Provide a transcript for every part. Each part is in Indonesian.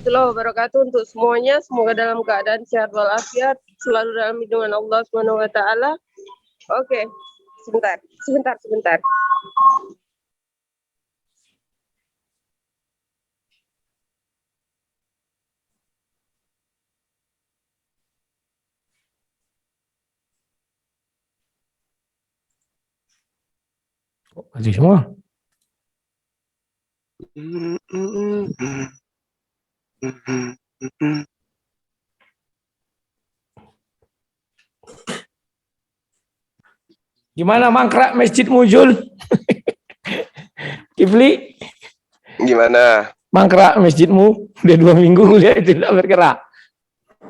warahmatullahi wabarakatuh untuk semuanya. Semoga dalam keadaan sehat walafiat, selalu dalam lindungan Allah Subhanahu wa taala. Oke, sebentar. Maju semua. Gimana mangkrak masjidmu, Jul? Kifli? Gimana? Mangkrak masjidmu? Udah 2 minggu kuliah itu tidak bergerak.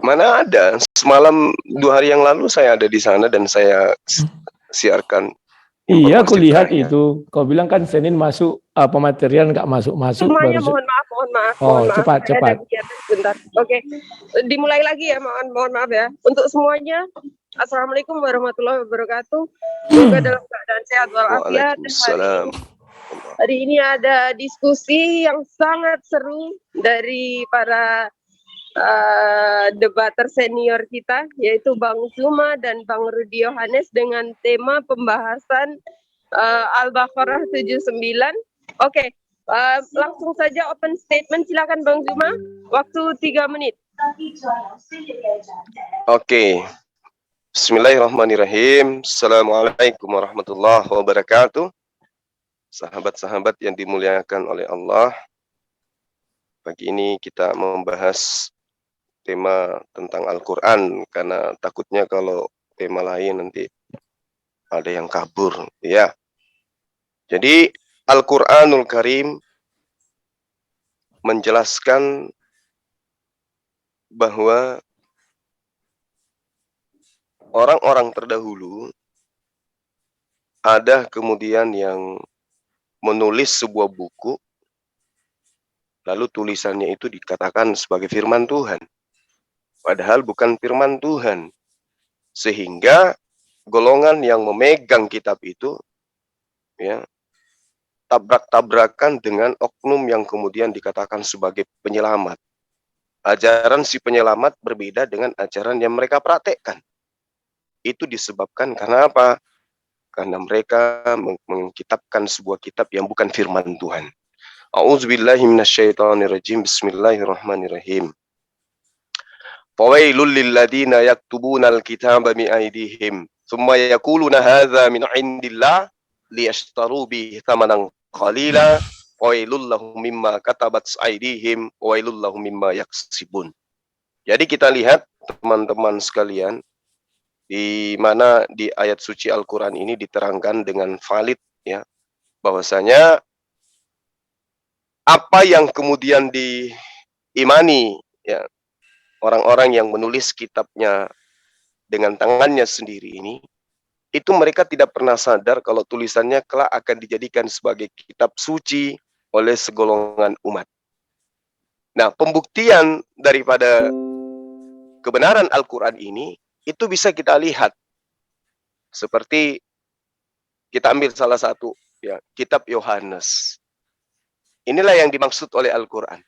Mana ada? Semalam 2 hari yang lalu saya ada di sana dan saya siarkan. Iya, aku lihat itu. Kau bilang kan Senin masuk pematerian nggak masuk. Semuanya mohon maaf. Oh, cepat. Sebentar. Oke, dimulai lagi ya. Mohon maaf ya. Untuk semuanya, Assalamualaikum warahmatullahi wabarakatuh. Semoga dalam keadaan sehat walafiat. Hari ini ada diskusi yang sangat seru dari para debater senior kita, yaitu Bang Zuma dan Bang Rudi Yohanes dengan tema pembahasan Al-Baqarah 79. Oke, langsung saja open statement, silakan Bang Zuma, waktu 3 menit. Oke. Bismillahirrahmanirrahim. Assalamualaikum warahmatullahi wabarakatuh. Sahabat-sahabat yang dimuliakan oleh Allah. Pagi ini kita membahas tema tentang Al-Quran, karena takutnya kalau tema lain nanti ada yang kabur, ya. Jadi Al-Quranul Karim menjelaskan bahwa orang-orang terdahulu ada kemudian yang menulis sebuah buku, lalu tulisannya itu dikatakan sebagai firman Tuhan. Padahal bukan firman Tuhan. Sehingga golongan yang memegang kitab itu ya tabrak-tabrakan dengan oknum yang kemudian dikatakan sebagai penyelamat. Ajaran si penyelamat berbeda dengan ajaran yang mereka praktekkan. Itu disebabkan karena apa? Karena mereka mengkitabkan sebuah kitab yang bukan firman Tuhan. A'udzubillahi minasyaitonirrajim. Bismillahirrahmanirrahim. Fawailul lilladzina yaktubuna alkitaba biaydihim thumma yaquluna hadza min indillah liyashtaru bihi thamanan qalila wailul lahum mimma katabat aydihim wailul lahum mimma yaksibun. Jadi kita lihat teman-teman sekalian, di mana di ayat suci Al-Qur'an ini diterangkan dengan valid ya, bahwasanya apa yang kemudian diimani ya orang-orang yang menulis kitabnya dengan tangannya sendiri ini, itu mereka tidak pernah sadar kalau tulisannya kelak akan dijadikan sebagai kitab suci oleh segolongan umat. Nah, pembuktian daripada kebenaran Al-Quran ini, itu bisa kita lihat. Seperti kita ambil salah satu, ya, kitab Yohanes. Inilah yang dimaksud oleh Al-Quran.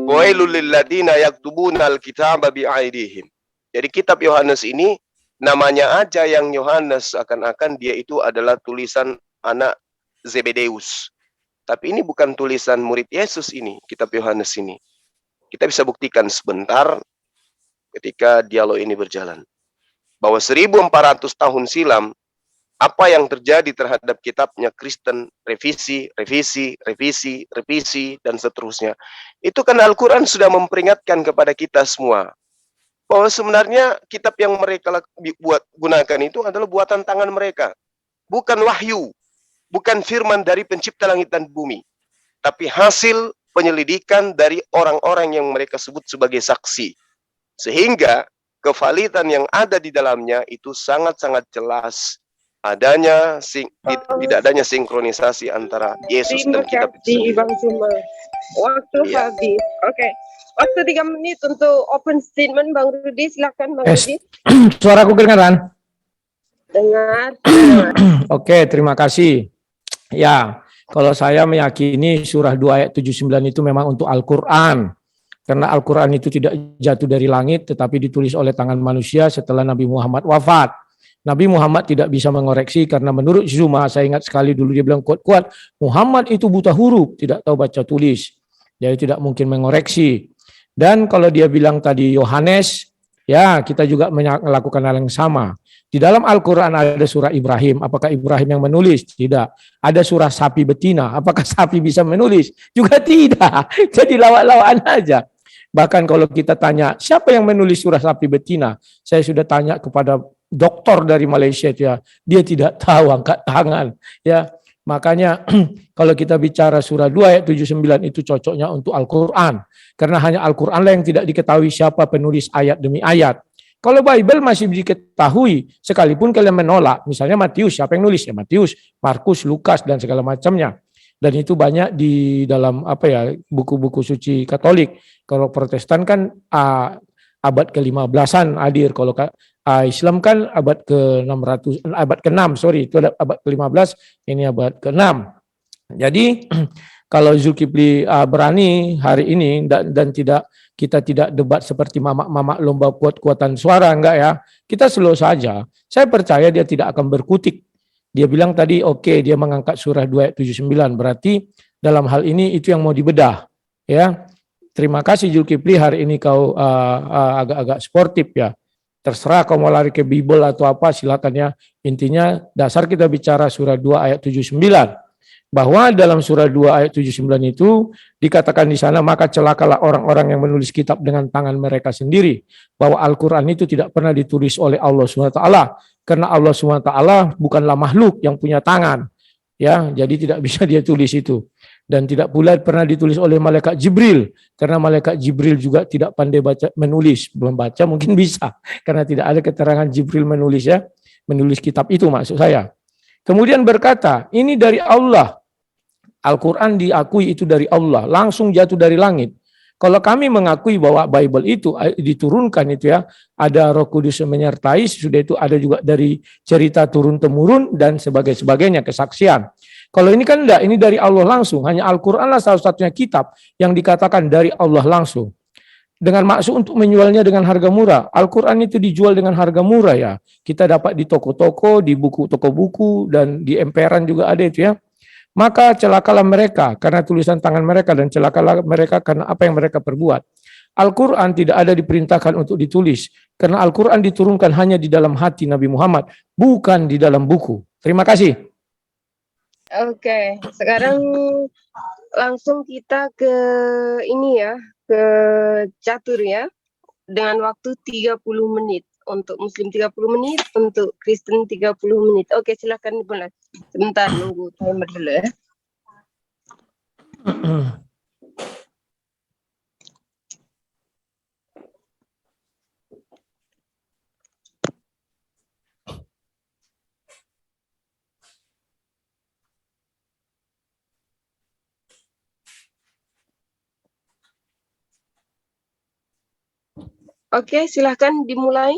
Wailul lilladzina yaktubuna alkitaba biaydihim. Jadi kitab Yohanes ini namanya aja yang Yohanes, akan-akan dia itu adalah tulisan anak Zebedeus. Tapi ini bukan tulisan murid Yesus ini, kitab Yohanes ini. Kita bisa buktikan sebentar ketika dialog ini berjalan. Bahwa 1400 tahun silam, apa yang terjadi terhadap kitabnya Kristen, revisi, dan seterusnya. Itu kan Al-Quran sudah memperingatkan kepada kita semua. Bahwa sebenarnya kitab yang mereka gunakan itu adalah buatan tangan mereka. Bukan wahyu, bukan firman dari pencipta langit dan bumi. Tapi hasil penyelidikan dari orang-orang yang mereka sebut sebagai saksi. Sehingga kevalidan yang ada di dalamnya itu sangat-sangat jelas. Tidak adanya sinkronisasi antara Yesus dan kitab itu sendiri. Bang Zuma. Waktu habis. Oke. Waktu 3 menit untuk open statement, Bang Rudi. Silakan, Bang Rudi. Suaraku kedengaran? Dengar. Oke, terima kasih. Ya, kalau saya meyakini surah 2 ayat 79 itu memang untuk Al-Quran. Karena Al-Quran itu tidak jatuh dari langit, tetapi ditulis oleh tangan manusia setelah Nabi Muhammad wafat. Nabi Muhammad tidak bisa mengoreksi karena menurut Zuma, saya ingat sekali dulu dia bilang kuat-kuat, Muhammad itu buta huruf, tidak tahu baca tulis. Jadi tidak mungkin mengoreksi. Dan kalau dia bilang tadi Yohanes, ya kita juga melakukan hal yang sama. Di dalam Al-Quran ada surah Ibrahim, apakah Ibrahim yang menulis? Tidak. Ada surah sapi betina, apakah sapi bisa menulis? Juga tidak. Jadi lawak-lawakan aja. Bahkan kalau kita tanya, siapa yang menulis surah sapi betina? Saya sudah tanya kepada dokter dari Malaysia, dia tidak tahu, angkat tangan. Ya, makanya kalau kita bicara surah 2 ayat 79 itu cocoknya untuk Al-Quran. Karena hanya Al-Quran lah yang tidak diketahui siapa penulis ayat demi ayat. Kalau Bible masih diketahui, sekalipun kalian menolak, misalnya Matius, siapa yang nulis? Ya Matius, Markus, Lukas, dan segala macamnya. Dan itu banyak di dalam buku-buku suci Katolik. Kalau Protestan kan abad ke-15-an hadir. Kalau Islam kan abad ke-600, abad ke-6, itu abad ke-15, ini abad ke-6. Jadi kalau Zulkifli berani hari ini dan kita tidak debat seperti mamak-mamak lomba kuat-kuatan suara, enggak ya. Kita slow saja. Saya percaya dia tidak akan berkutik. Dia bilang tadi dia mengangkat surah 2 ayat 79, berarti dalam hal ini itu yang mau dibedah. Ya, terima kasih Zulkifli, hari ini kau agak-agak sportif ya. Terserah kau mau lari ke Bible atau apa, silakan ya. Intinya dasar kita bicara surah 2 ayat 79. Bahwa dalam surah 2 ayat 79 itu dikatakan di sana, maka celakalah orang-orang yang menulis kitab dengan tangan mereka sendiri. Bahwa Al-Quran itu tidak pernah ditulis oleh Allah SWT. Karena Allah SWT bukanlah makhluk yang punya tangan. Ya, jadi tidak bisa dia tulis itu. Dan tidak pula pernah ditulis oleh malaikat Jibril. Karena malaikat Jibril juga tidak pandai menulis. Belum baca mungkin bisa. Karena tidak ada keterangan Jibril menulis ya. Menulis kitab itu maksud saya. Kemudian berkata, ini dari Allah. Al-Quran diakui itu dari Allah. Langsung jatuh dari langit. Kalau kami mengakui bahwa Bible itu diturunkan itu ya, ada Roh Kudus menyertai, sudah itu ada juga dari cerita turun-temurun dan sebagainya, kesaksian. Kalau ini kan enggak, ini dari Allah langsung. Hanya Al-Quran lah salah satunya kitab yang dikatakan dari Allah langsung. Dengan maksud untuk menjualnya dengan harga murah. Al-Quran itu dijual dengan harga murah ya. Kita dapat di toko-toko, di buku toko buku, dan di emperan juga ada itu ya. Maka celakalah mereka karena tulisan tangan mereka, dan celakalah mereka karena apa yang mereka perbuat. Al-Quran tidak ada diperintahkan untuk ditulis, karena Al-Quran diturunkan hanya di dalam hati Nabi Muhammad, bukan di dalam buku. Terima kasih. Oke, sekarang langsung kita ke ini ya, ke catur ya, dengan waktu 30 menit. Untuk Muslim 30 menit, untuk Kristen 30 menit. Oke, silakan dimulai. Sebentar, nunggu timer dulu ya. Oke, silakan dimulai.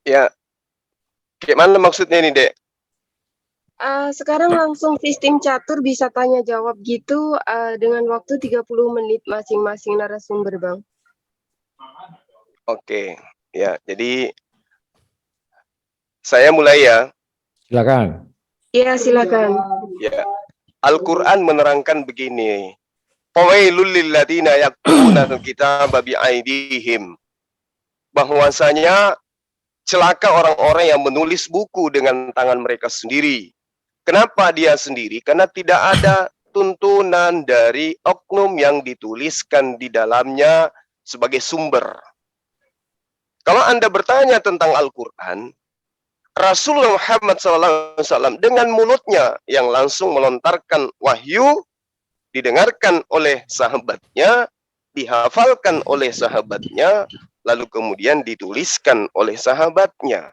Ya, gimana maksudnya ini, Dek? Sekarang langsung sistem catur bisa tanya jawab gitu dengan waktu 30 menit masing-masing narasumber, Bang. Oke, ya. Jadi saya mulai ya. Silakan. Iya, silakan. Ya. Al-Qur'an menerangkan begini. Fawailul lilladzina yaktubuna al-kitaba bi'aidihim. Bahwasanya celaka orang-orang yang menulis buku dengan tangan mereka sendiri. Kenapa dia sendiri? Karena tidak ada tuntunan dari oknum yang dituliskan di dalamnya sebagai sumber. Kalau Anda bertanya tentang Al-Quran, Rasulullah Muhammad SAW dengan mulutnya yang langsung melontarkan wahyu, didengarkan oleh sahabatnya, dihafalkan oleh sahabatnya, lalu kemudian dituliskan oleh sahabatnya.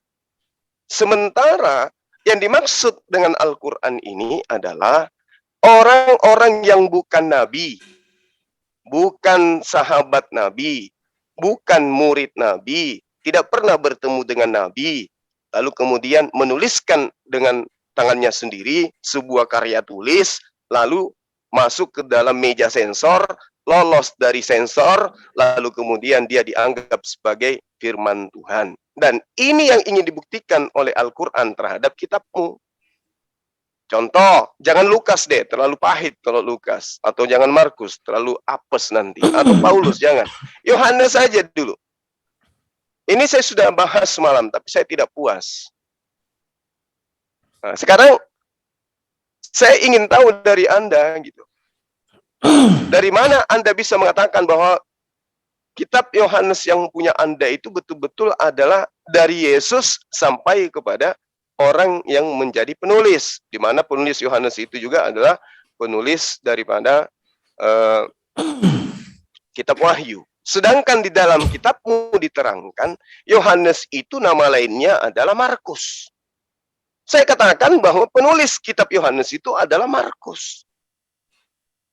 Sementara yang dimaksud dengan Al-Quran ini adalah orang-orang yang bukan Nabi, bukan sahabat Nabi, bukan murid Nabi, tidak pernah bertemu dengan Nabi, lalu kemudian menuliskan dengan tangannya sendiri sebuah karya tulis, lalu masuk ke dalam meja sensor, lolos dari sensor, lalu kemudian dia dianggap sebagai firman Tuhan. Dan ini yang ingin dibuktikan oleh Al-Quran terhadap kitabmu. Contoh, jangan Lukas deh, terlalu pahit kalau Lukas. Atau jangan Markus, terlalu apes nanti. Atau Paulus, jangan. Yohanes saja dulu. Ini saya sudah bahas semalam, tapi saya tidak puas. Nah, sekarang, saya ingin tahu dari Anda, gitu. Dari mana Anda bisa mengatakan bahwa kitab Yohanes yang punya Anda itu betul-betul adalah dari Yesus sampai kepada orang yang menjadi penulis, di mana penulis Yohanes itu juga adalah penulis daripada kitab Wahyu. Sedangkan di dalam kitabmu diterangkan Yohanes itu nama lainnya adalah Markus. Saya katakan bahwa penulis kitab Yohanes itu adalah Markus.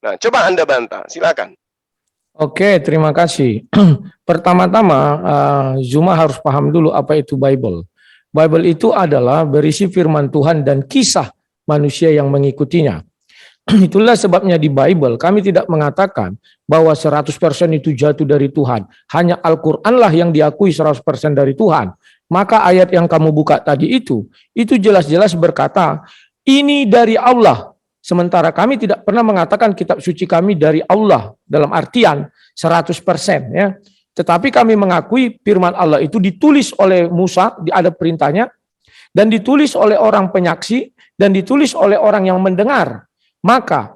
Nah, coba Anda bantah, silakan. Oke, terima kasih. Pertama-tama, Zuma harus paham dulu apa itu Bible. Bible itu adalah berisi firman Tuhan dan kisah manusia yang mengikutinya. Itulah sebabnya di Bible kami tidak mengatakan bahwa 100% itu jatuh dari Tuhan. Hanya Al-Quranlah yang diakui 100% dari Tuhan. Maka ayat yang kamu buka tadi itu jelas-jelas berkata, ini dari Allah. Sementara kami tidak pernah mengatakan kitab suci kami dari Allah dalam artian 100%. Ya. Tetapi kami mengakui firman Allah itu ditulis oleh Musa, ada perintahnya, dan ditulis oleh orang penyaksi, dan ditulis oleh orang yang mendengar. Maka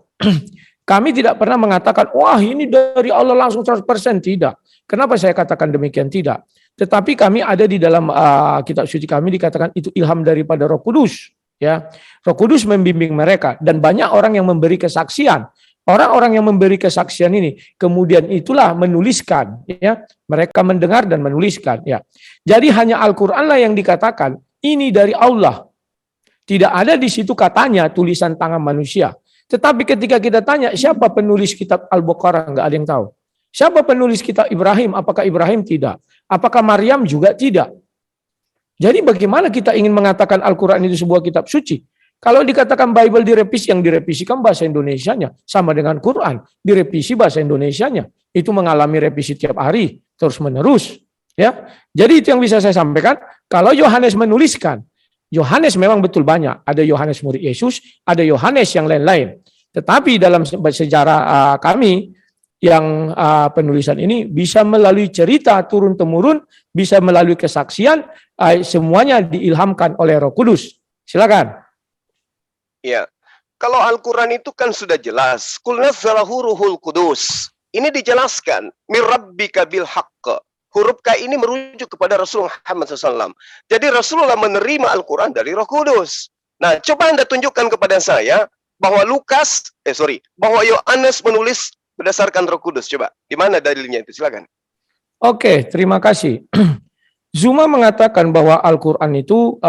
kami tidak pernah mengatakan, wah ini dari Allah langsung 100%, tidak. Kenapa saya katakan demikian? Tidak. Tetapi kami ada di dalam kitab suci kami dikatakan itu ilham daripada Roh Kudus. Ya, Roh Kudus membimbing mereka, dan banyak orang yang memberi kesaksian. Orang-orang yang memberi kesaksian ini kemudian itulah menuliskan, ya. Mereka mendengar dan menuliskan, ya. Jadi hanya Al-Qur'anlah yang dikatakan ini dari Allah. Tidak ada di situ katanya tulisan tangan manusia. Tetapi ketika kita tanya siapa penulis kitab Al-Baqarah, enggak ada yang tahu. Siapa penulis kitab Ibrahim? Apakah Ibrahim? Tidak. Apakah Maryam? Juga tidak. Jadi bagaimana kita ingin mengatakan Al-Qur'an itu sebuah kitab suci? Kalau dikatakan Bible direvisi, yang direvisikan bahasa Indonesianya sama dengan Quran, direvisi bahasa Indonesianya. Itu mengalami revisi tiap hari, terus menerus. Ya, jadi itu yang bisa saya sampaikan. Kalau Yohanes menuliskan, Yohanes memang betul banyak. Ada Yohanes murid Yesus, ada Yohanes yang lain-lain. Tetapi dalam sejarah kami, yang penulisan ini bisa melalui cerita turun-temurun, bisa melalui kesaksian, semuanya diilhamkan oleh Roh Kudus. Silakan. Ya, kalau Al-Quran itu kan sudah jelas. Qul nazzalahu ruhul kudus. Ini dijelaskan. Mir rabbika bil haqq. Huruf K ini merujuk kepada Rasulullah Muhammad SAW. Jadi Rasulullah menerima Al-Quran dari Roh Kudus. Nah, coba Anda tunjukkan kepada saya bahwa bahwa Yohanes menulis berdasarkan Roh Kudus. Coba, di mana dalilnya itu? Silakan. Oke, terima kasih. Zuma mengatakan bahwa Al-Quran itu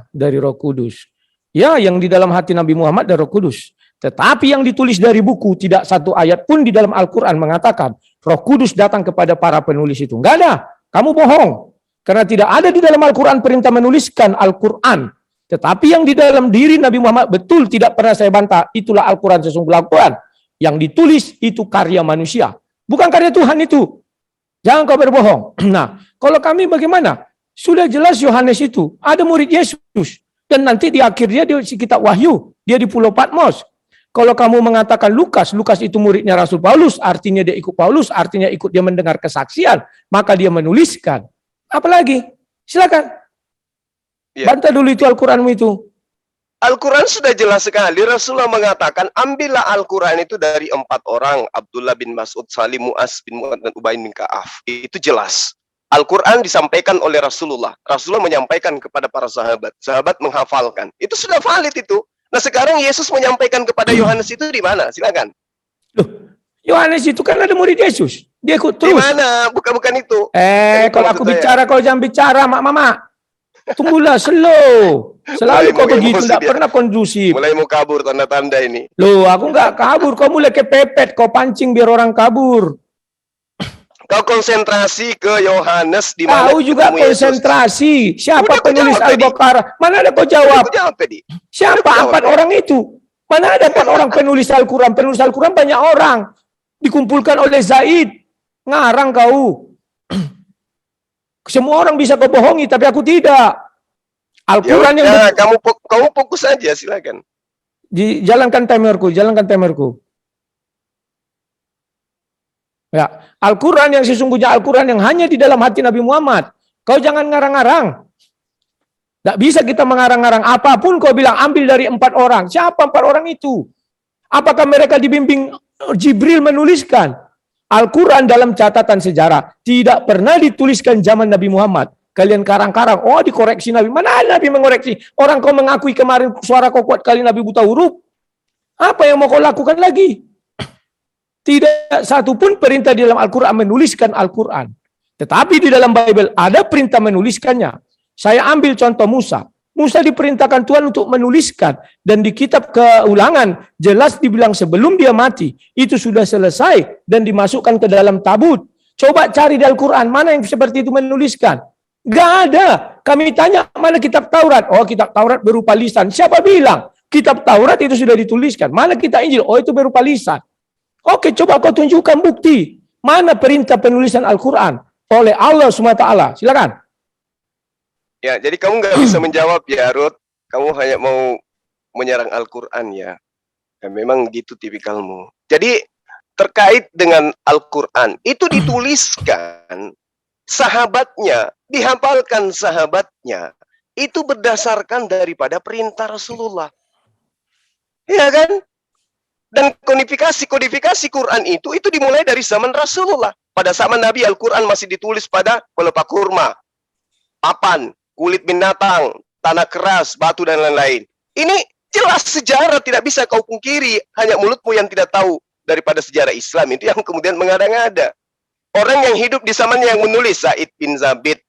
dari Roh Kudus. Ya, yang di dalam hati Nabi Muhammad dari Roh Kudus. Tetapi yang ditulis dari buku, tidak satu ayat pun di dalam Al-Quran mengatakan Roh Kudus datang kepada para penulis itu. Enggak ada, kamu bohong. Karena tidak ada di dalam Al-Quran perintah menuliskan Al-Quran. Tetapi yang di dalam diri Nabi Muhammad betul tidak pernah saya bantah. Itulah Al-Quran, sesungguhnya Al-Quran. Yang ditulis itu karya manusia. Bukan karya Tuhan itu. Jangan kau berbohong. Nah, kalau kami bagaimana? Sudah jelas Yohanes itu ada murid Yesus. Dan nanti di akhirnya di kitab Wahyu, dia di Pulau Patmos. Kalau kamu mengatakan Lukas itu muridnya Rasul Paulus, artinya dia ikut Paulus, artinya ikut dia mendengar kesaksian, maka dia menuliskan. Apalagi? Silakan. Ya. Bantah dulu itu Al-Quranmu itu. Al-Quran sudah jelas sekali. Rasulullah mengatakan, ambillah Al-Quran itu dari 4 orang. Abdullah bin Mas'ud, Salim, Mu'az bin Mu'ad, dan Ubay bin Ka'af. Itu jelas. Al-Quran disampaikan oleh Rasulullah. Rasulullah menyampaikan kepada para sahabat. Sahabat menghafalkan. Itu sudah valid itu. Nah sekarang Yesus menyampaikan kepada Yohanes itu di mana? Silakan. Loh, Yohanes itu kan ada murid Yesus. Dia ikut terus. Di mana? Bukan itu. Kalau aku bicara, kau jangan bicara, Mama. Tunggulah, slow. Selalu kau begitu, tidak pernah kondusif. Mulai mau kabur tanda-tanda ini. Loh, aku nggak kabur. Kau mulai kepepet, kau pancing biar orang kabur. Kau konsentrasi ke Yohanes di mana? Kau juga konsentrasi. Yesus. Siapa penulis Al-Baqarah? Mana ada kau jawab? Siapa 4 orang itu? Mana ada 4 orang penulis Al-Quran? Penulis Al-Quran banyak orang. Dikumpulkan oleh Zaid. Ngarang kau. Semua orang bisa kau bohongi, tapi aku tidak. Al-Quran yang kamu fokus aja, silakan. Jalankan timerku. Ya, Al-Quran yang sesungguhnya Al-Quran yang hanya di dalam hati Nabi Muhammad. Kau jangan ngarang-ngarang. Tidak bisa kita mengarang-ngarang. Apapun kau bilang, ambil dari 4 orang. Siapa 4 orang itu? Apakah mereka dibimbing Jibril menuliskan? Al-Quran dalam catatan sejarah tidak pernah dituliskan zaman Nabi Muhammad. Kalian karang-karang, oh dikoreksi Nabi. Mana ada Nabi mengoreksi? Orang kau mengakui kemarin suara kau kuat kali Nabi buta huruf. Apa yang mau kau lakukan lagi? Tidak satu pun perintah di dalam Al-Quran menuliskan Al-Quran. Tetapi di dalam Bible ada perintah menuliskannya. Saya ambil contoh Musa. Musa diperintahkan Tuhan untuk menuliskan. Dan di kitab Keulangan jelas dibilang sebelum dia mati. Itu sudah selesai dan dimasukkan ke dalam tabut. Coba cari di Al-Quran mana yang seperti itu menuliskan. Gak ada. Kami tanya mana kitab Taurat. Oh, kitab Taurat berupa lisan. Siapa bilang? Kitab Taurat itu sudah dituliskan. Mana kitab Injil? Oh, itu berupa lisan. Oke, coba kau tunjukkan bukti. Mana perintah penulisan Al-Quran oleh Allah SWT. Silakan. Ya, jadi kamu nggak bisa menjawab ya, Ruth. Kamu hanya mau menyerang Al-Quran ya. Ya. Memang gitu tipikalmu. Jadi terkait dengan Al-Quran, itu dituliskan sahabatnya, dihafalkan sahabatnya, itu berdasarkan daripada perintah Rasulullah. Ya kan? Dan kodifikasi Quran itu dimulai dari zaman Rasulullah. Pada zaman Nabi, Al-Quran masih ditulis pada pelepah kurma, papan, kulit binatang, tanah keras, batu, dan lain-lain. Ini jelas sejarah, tidak bisa kau pungkiri. Hanya mulutmu yang tidak tahu daripada sejarah Islam. Itu yang kemudian mengada-ngada. Orang yang hidup di zamannya yang menulis, Zaid bin Zabit,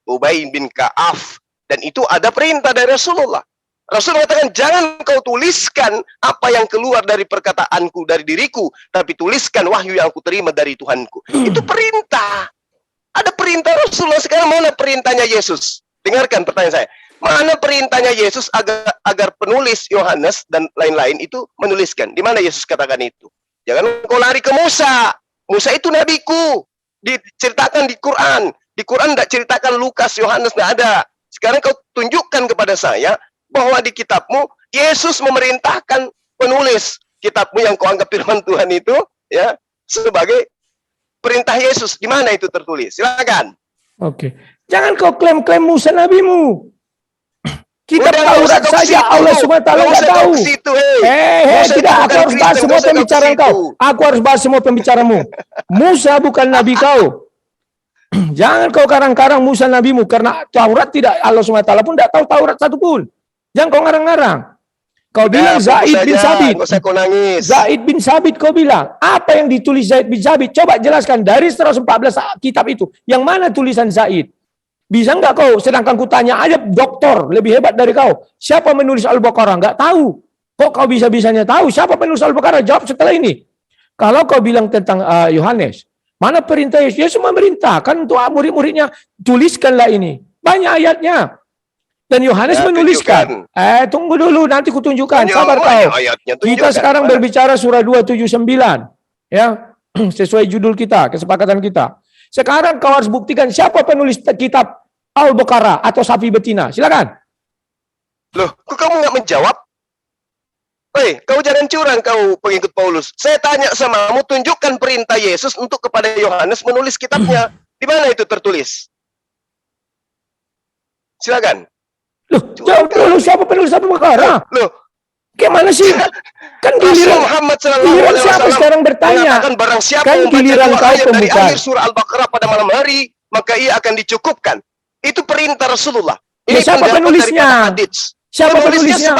Ubay bin Ka'af, dan itu ada perintah dari Rasulullah. Rasul mengatakan, jangan kau tuliskan apa yang keluar dari perkataanku, dari diriku, tapi tuliskan wahyu yang aku terima dari Tuhanku. Itu perintah. Ada perintah Rasulullah. Sekarang mana perintahnya Yesus? Dengarkan pertanyaan saya. Mana perintahnya Yesus agar penulis Yohanes dan lain-lain itu menuliskan? Di mana Yesus katakan itu? Jangan kau lari ke Musa. Musa itu nabiku. Diceritakan di Quran. Di Quran tidak ceritakan Lukas, Yohanes, tidak ada. Sekarang kau tunjukkan kepada saya bahwa di kitabmu Yesus memerintahkan penulis kitabmu yang kau anggap firman Tuhan itu ya sebagai perintah Yesus. Di mana itu tertulis? Silakan. Oke. Jangan kau klaim-klaim Musa nabimu. Kitab Taurat saja Allah SWT nggak tahu. Tidak, aku harus bahas semua pembicaraan kau. Aku harus bahas semua pembicaramu. Musa bukan nabi kau. Jangan kau karang-karang Musa nabimu, karena Taurat tidak, Allah SWT pun tidak tahu Taurat satupun. Jangan kau ngarang-ngarang. Kau bilang Zaid bin Sabit. Zaid bin Sabit kau bilang. Apa yang ditulis Zaid bin Sabit? Coba jelaskan dari 114 kitab itu. Yang mana tulisan Zaid? Bisa enggak kau? Sedangkan ku tanya aja doktor lebih hebat dari kau. Siapa menulis Al-Baqarah? Enggak tahu. Kok kau bisa-bisanya tahu siapa penulis Al-Baqarah? Jawab setelah ini. Kalau kau bilang tentang Yohanes, mana perintah Yesus? Yesus memerintahkan untuk murid-muridnya, tuliskanlah ini. Banyak ayatnya. Dan Yohanes menuliskan. Tunggu dulu, nanti ku tunjukkan. Sabar kau. Kita sekarang berbicara surah 279. Ya, sesuai judul kita, kesepakatan kita. Sekarang kau harus buktikan siapa penulis kitab Al-Baqarah atau sapi betina. Silakan. Loh, kok kamu nggak menjawab? Kau jangan curang kau pengikut Paulus. Saya tanya samamu, tunjukkan perintah Yesus untuk kepada Yohanes menulis kitabnya. Di mana itu tertulis? Silakan. Loh, jawab dulu siapa penulis Al-Baqarah? Loh, gimana sih? Kan giliran Muhammad giliran siapa sekarang bertanya? Barang siapa Kan giliran kau ayat dari pembukaan. akhir surah Al-Baqarah pada malam hari, maka ia akan dicukupkan. Itu perintah Rasulullah. Ini siapa penulisnya? Siapa penulisnya?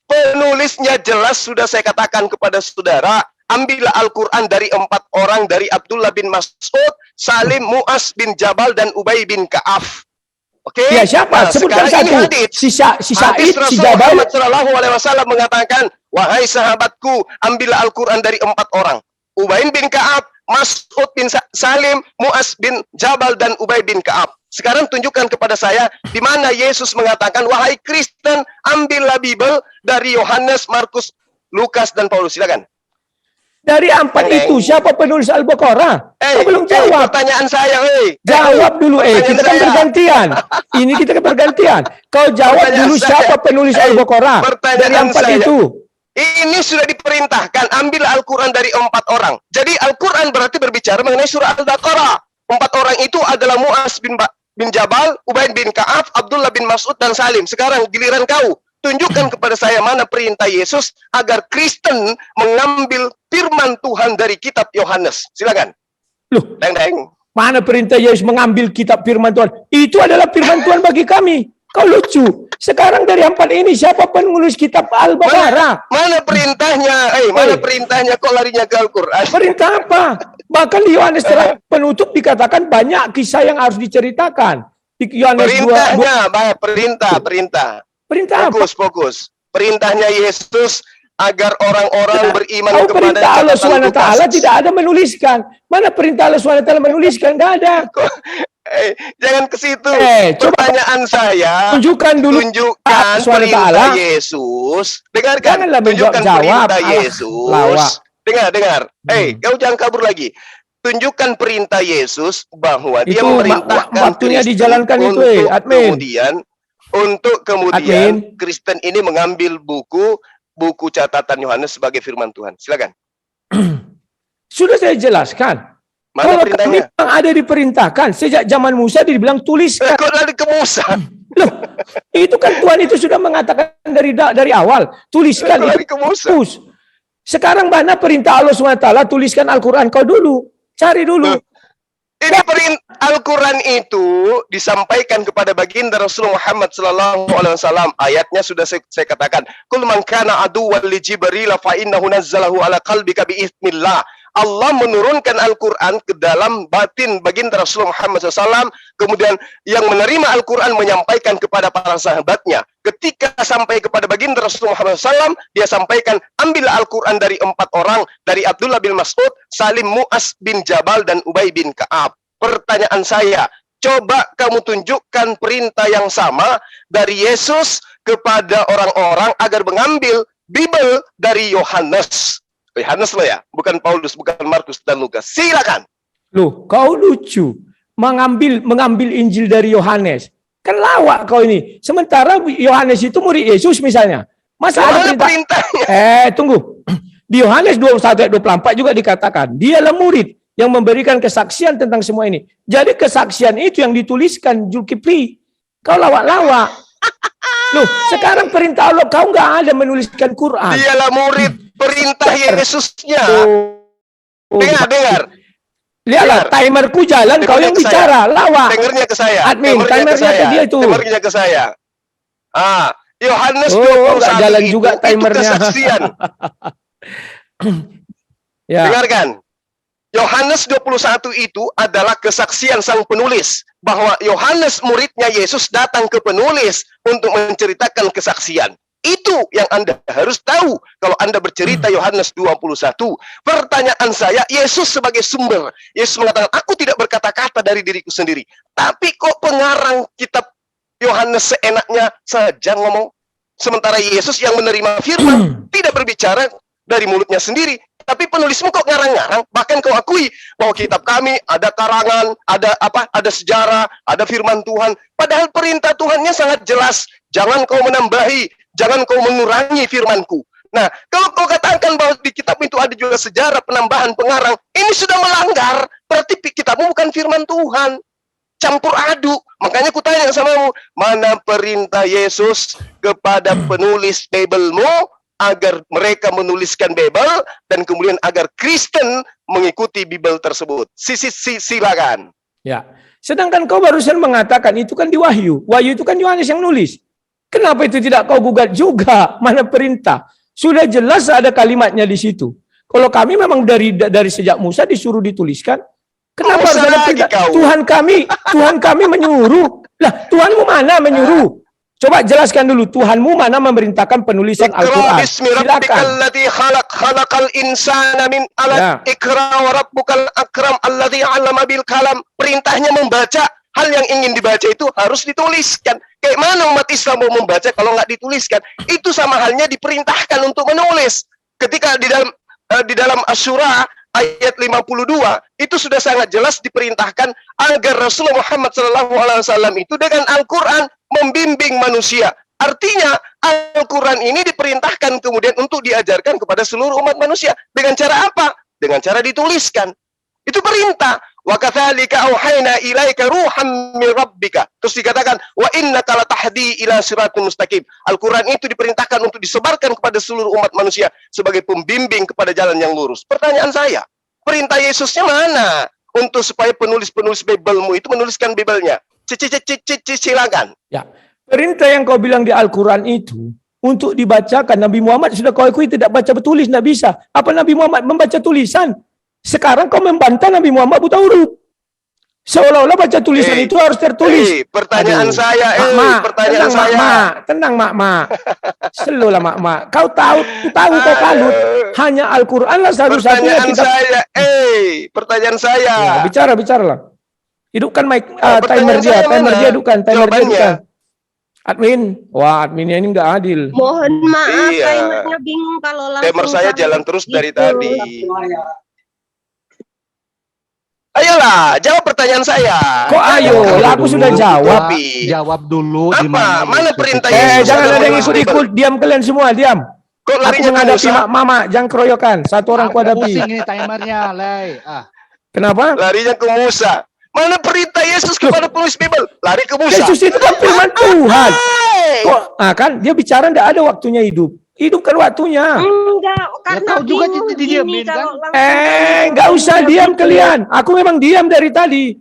Penulisnya jelas sudah saya katakan kepada saudara. Ambillah Al-Quran dari 4 orang, dari Abdullah bin Mas'ud, Salim, Mu'az bin Jabal, dan Ubay bin Ka'af. Oke? Ya siapa? Sebutkan satu. Si Said, si Jabal. Muhammad SAW mengatakan, wahai sahabatku, ambillah Al-Quran dari 4 orang. Ubay bin Ka'ab, Mas'ud bin Salim, Mu'az bin Jabal, dan Ubay bin Ka'ab. Sekarang tunjukkan kepada saya, di mana Yesus mengatakan, wahai Kristen, ambillah Bible dari Yohanes, Markus, Lukas, dan Paulus. Silakan. Dari 4 itu siapa penulis Al-Baqarah? Kau belum jawab. Pertanyaan saya, Jawab dulu, kita kan bergantian. Ini kita kan bergantian. Kau jawab dulu siapa penulis Al-Baqarah? Dari 4 itu. Ini sudah diperintahkan, ambil Al-Quran dari 4 orang. Jadi Al-Quran berarti berbicara mengenai surah Al-Baqarah. 4 orang itu adalah Mu'az bin Jabal, Ubay bin Ka'ab, Abdullah bin Mas'ud, dan Salim. Sekarang giliran kau. Tunjukkan kepada saya mana perintah Yesus agar Kristen mengambil firman Tuhan dari kitab Yohanes. Silakan. Loh, Deng. mana perintah Yesus mengambil kitab firman Tuhan? Itu adalah firman Tuhan bagi kami. Kau lucu. Sekarang dari 4 ini siapa penulis kitab Al-Baqarah? Mana perintahnya? Mana perintahnya kok larinya ke Al-Quran? Perintah apa? Bahkan di Yohanes penutup dikatakan banyak kisah yang harus diceritakan. Di Yohanes perintahnya, perintah. Perintah fokus. Perintahnya Yesus agar orang-orang beriman kepada perintah Allah SWT tidak ada menuliskan. Mana perintah Allah SWT menuliskan? Tidak ada. Jangan ke situ. Pertanyaan saya, tunjukkan perintah Yesus. Dengarkan. Tunjukkan perintah Yesus. Dengar. Kau jangan kabur lagi. Tunjukkan perintah Yesus bahwa dia memerintahkan waktunya dijalankan itu, admin. Untuk kemudian Kristen ini mengambil buku catatan Yohanes sebagai firman Tuhan. Silakan. Sudah saya jelaskan. Mana kalau perintahnya? Memang ada diperintahkan sejak zaman Musa dibilang tuliskan. Kok lari ke Musa? Loh, itu kan Tuhan itu sudah mengatakan dari awal, tuliskan lari ke Musa. Sekarang mana perintah Allah SWT, tuliskan Al-Quran kau dulu. Cari dulu. Ini Al-Quran itu disampaikan kepada baginda Rasulullah Muhammad SAW. Ayatnya sudah saya katakan. Kul man kana aduwwan li Jibril fa innahu nazzalahu ala qalbika bi idznillah. Allah menurunkan Al-Quran ke dalam batin baginda Rasulullah Muhammad SAW. Kemudian yang menerima Al-Quran menyampaikan kepada para sahabatnya. Ketika sampai kepada baginda Rasulullah Muhammad SAW, dia sampaikan, ambil Al-Quran dari 4 orang, dari Abdullah bin Mas'ud, Salim, Mu'az bin Jabal, dan Ubay bin Ka'ab. Pertanyaan saya, coba kamu tunjukkan perintah yang sama dari Yesus kepada orang-orang agar mengambil Bible dari Yohanes. Yohanes loh ya, bukan Paulus, bukan Markus dan Lukas. Silakan. Loh, kau lucu. Mengambil Injil dari Yohanes. Kan lawak kau ini. Sementara Yohanes itu murid Yesus misalnya. Masa ada perintahnya? Tunggu. Di Yohanes 21 ayat 24 juga dikatakan, dialah murid yang memberikan kesaksian tentang semua ini. Jadi kesaksian itu yang dituliskan Zulkifli. Kau lawak-lawak. Loh, sekarang perintah Allah kau nggak ada menuliskan Quran. Dialah murid perintah Yesusnya. Dengar. Lihatlah, timerku jalan, kau yang bicara, lawak. Dengarnya ke saya. Admin, timernya ke dia itu. Dengarnya ke saya. Yohanes 21 jalan juga timernya. Itu kesaksian. Ya. Dengarkan. Yohanes 21 itu adalah kesaksian sang penulis bahwa Yohanes muridnya Yesus datang ke penulis untuk menceritakan kesaksian. Itu yang Anda harus tahu kalau Anda bercerita Yohanes 21. Pertanyaan saya, Yesus sebagai sumber. Yesus mengatakan, aku tidak berkata-kata dari diriku sendiri. Tapi kok pengarang kitab Yohanes seenaknya saja ngomong. Sementara Yesus yang menerima firman tidak berbicara dari mulutnya sendiri. Tapi penulismu kok ngarang-ngarang, bahkan kau akui bahwa kitab kami ada karangan, ada sejarah, ada firman Tuhan. Padahal perintah Tuhannya sangat jelas. Jangan kau menambahi, jangan kau mengurangi firmanku. Nah, kalau kau katakan bahwa di kitab itu ada juga sejarah penambahan pengarang, ini sudah melanggar. Berarti kitabmu bukan firman Tuhan. Campur aduk. Makanya kutanya samamu, mana perintah Yesus kepada penulis Bible-mu agar mereka menuliskan Bible dan kemudian agar Kristen mengikuti Bible tersebut. Silakan. Ya. Sedangkan kau barusan mengatakan itu kan di Wahyu. Wahyu itu kan Yohanes yang nulis. Kenapa itu tidak kau gugat juga? Mana perintah? Sudah jelas ada kalimatnya di situ. Kalau kami memang dari sejak Musa disuruh dituliskan, kenapa harus ada perintah? Tuhan kami menyuruh. Lah, Tuhanmu mana menyuruh? Coba jelaskan dulu, Tuhanmu mana memerintahkan penulisan Al-Quran? Silakan. Perintahnya membaca, hal yang ingin dibaca itu harus dituliskan. Kayak mana umat Islam mau membaca kalau nggak dituliskan? Itu sama halnya diperintahkan untuk menulis. Ketika di dalam di dalam Asy-Syura ayat 52 itu sudah sangat jelas diperintahkan agar Rasulullah Muhammad SAW itu dengan Al-Quran membimbing manusia. Artinya Al-Quran ini diperintahkan kemudian untuk diajarkan kepada seluruh umat manusia. Dengan cara apa? Dengan cara dituliskan. Itu perintah. Wa kadzalika auhayna ilaika ruham min rabbika. Terus dikatakan wa innaka latahdi ila siratal mustaqim. Al-Quran itu diperintahkan untuk disebarkan kepada seluruh umat manusia sebagai pembimbing kepada jalan yang lurus. Pertanyaan saya, perintah Yesusnya mana? Untuk supaya penulis-penulis Bible-mu itu menuliskan Bible-nya. Silakan. Ya. Perintah yang kau bilang di Al-Quran itu untuk dibacakan, Nabi Muhammad sudah kau akui tidak baca bertulis, tidak bisa. Apa Nabi Muhammad membaca tulisan? Sekarang kau membantah Nabi Muhammad buta huruf. Seolah-olah baca tulisan itu harus tertulis. Pertanyaan saya, pertanyaan tenang, saya. Tenang, mak. Selulah, mak. Kau tahu kau kalut. Hanya Al-Quran lah satu-satunya kitab. Pertanyaan saya. Ya, bicaralah. Hidupkan mic, timer dia hidupkan, Admin, adminnya ini nggak adil. Mohon maaf, timernya bingung kalau langsung. Timer saya jalan terus dari tadi. Ayolah, jawab pertanyaan saya. Kok ayo? Aku sudah jawab. Jawab dulu. Apa? Mana perintah Yesus? Jangan ada yang ikut-ikut. Diam kalian semua, diam. Kok Aku larinya menghadapi mama, jangan keroyokan. Satu orang ku hadapi. Pusing ini timernya, Lay. Kenapa? Larinya ke Musa. Mana perintah Yesus kepada penulis Bible? Lari ke Musa. Yesus itu kan firman Tuhan. Kok, kan dia bicara tidak ada waktunya hidup. Hidupkan waktunya. Enggak, karena kau juga gini didiamin, kan? kalau langsung. Enggak usah diam kalian. Aku memang diam dari tadi.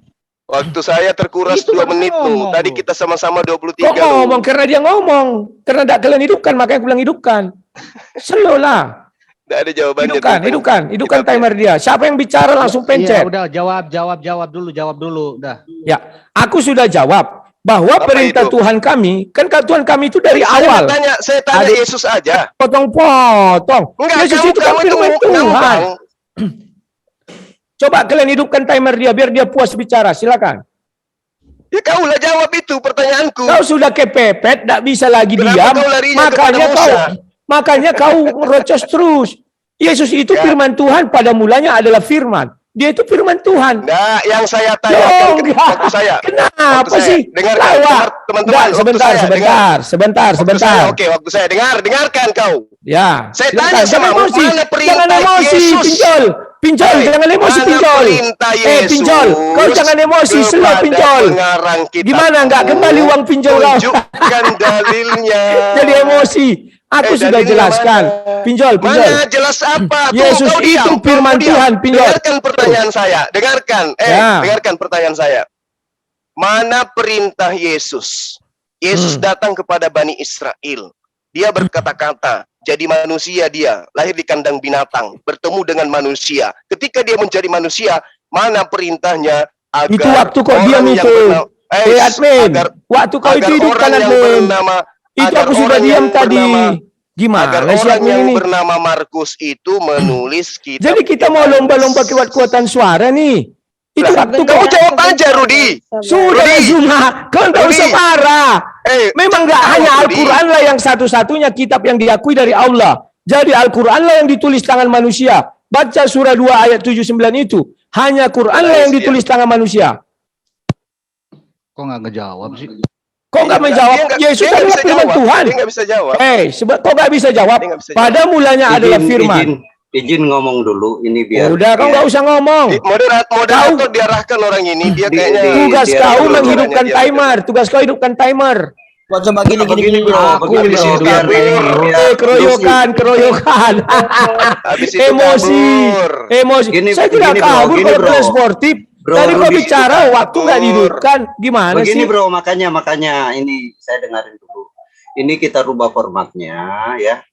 Waktu saya terkuras Itu 2 menit tuh. ngomong, Tadi lu. kita sama-sama 23. Kok ngomong? Karena dia ngomong. Karena tidak kalian hidupkan, makanya aku bilang hidupkan. Slow lah. Tidak ada jawabannya. Hidupkan timer dia. Siapa yang bicara langsung Iya, pencet. udah jawab dulu, udah. Ya, aku sudah jawab bahwa Apa perintah itu? Tuhan kami, kan Tuhan kami itu dari awal. Saya tanya Adik. Yesus aja. Potong-potong. Enggak, Yesus itu kan firman Tuhan. ngambang. Coba kalian hidupkan timer dia biar dia puas bicara. Silakan. Ya kaulah jawab itu pertanyaanku. Kau sudah kepepet, tidak bisa lagi Kenapa diam. kau larinya kepada Makanya kau ngerocos terus. Yesus itu Ya. firman Tuhan, pada mulanya adalah firman. Dia itu firman Tuhan. Nah, yang saya tanyakan waktu saya. Kenapa Waktu saya. sih? Dengarkan, Lawak. teman-teman. Sebentar. Waktu saya, oke, waktu saya. Dengarkan kau. Ya. Saya silakan. tanya sama Jangan emosi. mana perintah Jangan emosi, Yesus? Pinjol, jangan emosi, Mana pinjol. perintah Yesus Pinjol, kau jangan emosi, slow, kepada pinjol. pengarang kitab? Gimana nggak kembali uang pinjol kau? Tunjukkan dalilnya. Jadi emosi. Aku sudah dalilnya jelaskan. mana? Pinjol. Mana jelas apa? Yesus Kau itu diam, firman kau diam. Tuhan, pinjol. Dengarkan pertanyaan saya. Dengarkan pertanyaan saya. Mana perintah Yesus? Yesus datang kepada Bani Israel. Dia berkata-kata, jadi manusia dia, lahir di kandang binatang, bertemu dengan manusia. Ketika dia menjadi manusia, mana perintahnya agar Itu waktu kau orang diam yang itu. bernama- Admin. Waktu kau itu agar hidupkan, orang yang admin. bernama Itu agar aku sudah orang diam yang tadi. bernama- Gimana agar sih orang admin yang ini? bernama Markus itu menulis kitab. Jadi kita mau lomba-lomba kekuatan suara nih. Itu Lah, waktu kau kau jawab aja, Rudi. sudah Rudi. Zuma. Kau tak Rudi. usah marah. Memang nggak jawab, hanya Rudi. Al-Quran lah yang satu-satunya kitab yang diakui dari Allah. Jadi Al-Quran lah yang ditulis tangan manusia. Baca surah 2 ayat 79 itu. Hanya Quran lah yang ditulis tangan manusia. Kok nggak ngejawab sih? Kok nggak menjawab? Yesus adalah firman Tuhan. Dia nggak bisa jawab. Kok nggak bisa jawab? Dia nggak bisa Pada mulanya adalah firman. Izin ngomong dulu ini biar. Udah, kau nggak usah ngomong. Moderator diarahkan orang ini. Dia kayaknya Tugas dia kau dulu, menghidupkan dia timer. Tugas kau hidupkan timer. Kok coba gini bro. Aku Begini, loh, biar keroyokan. habis itu Emosi. kabur. Gini, Saya tidak gini, bro, kabur gini, kalau bro. plan sportif. Bro, Tadi kau Rudi, bicara waktu nggak dihidupkan. Gimana Begini sih? bro, makanya ini saya dengarin dulu. Ini kita rubah formatnya ya.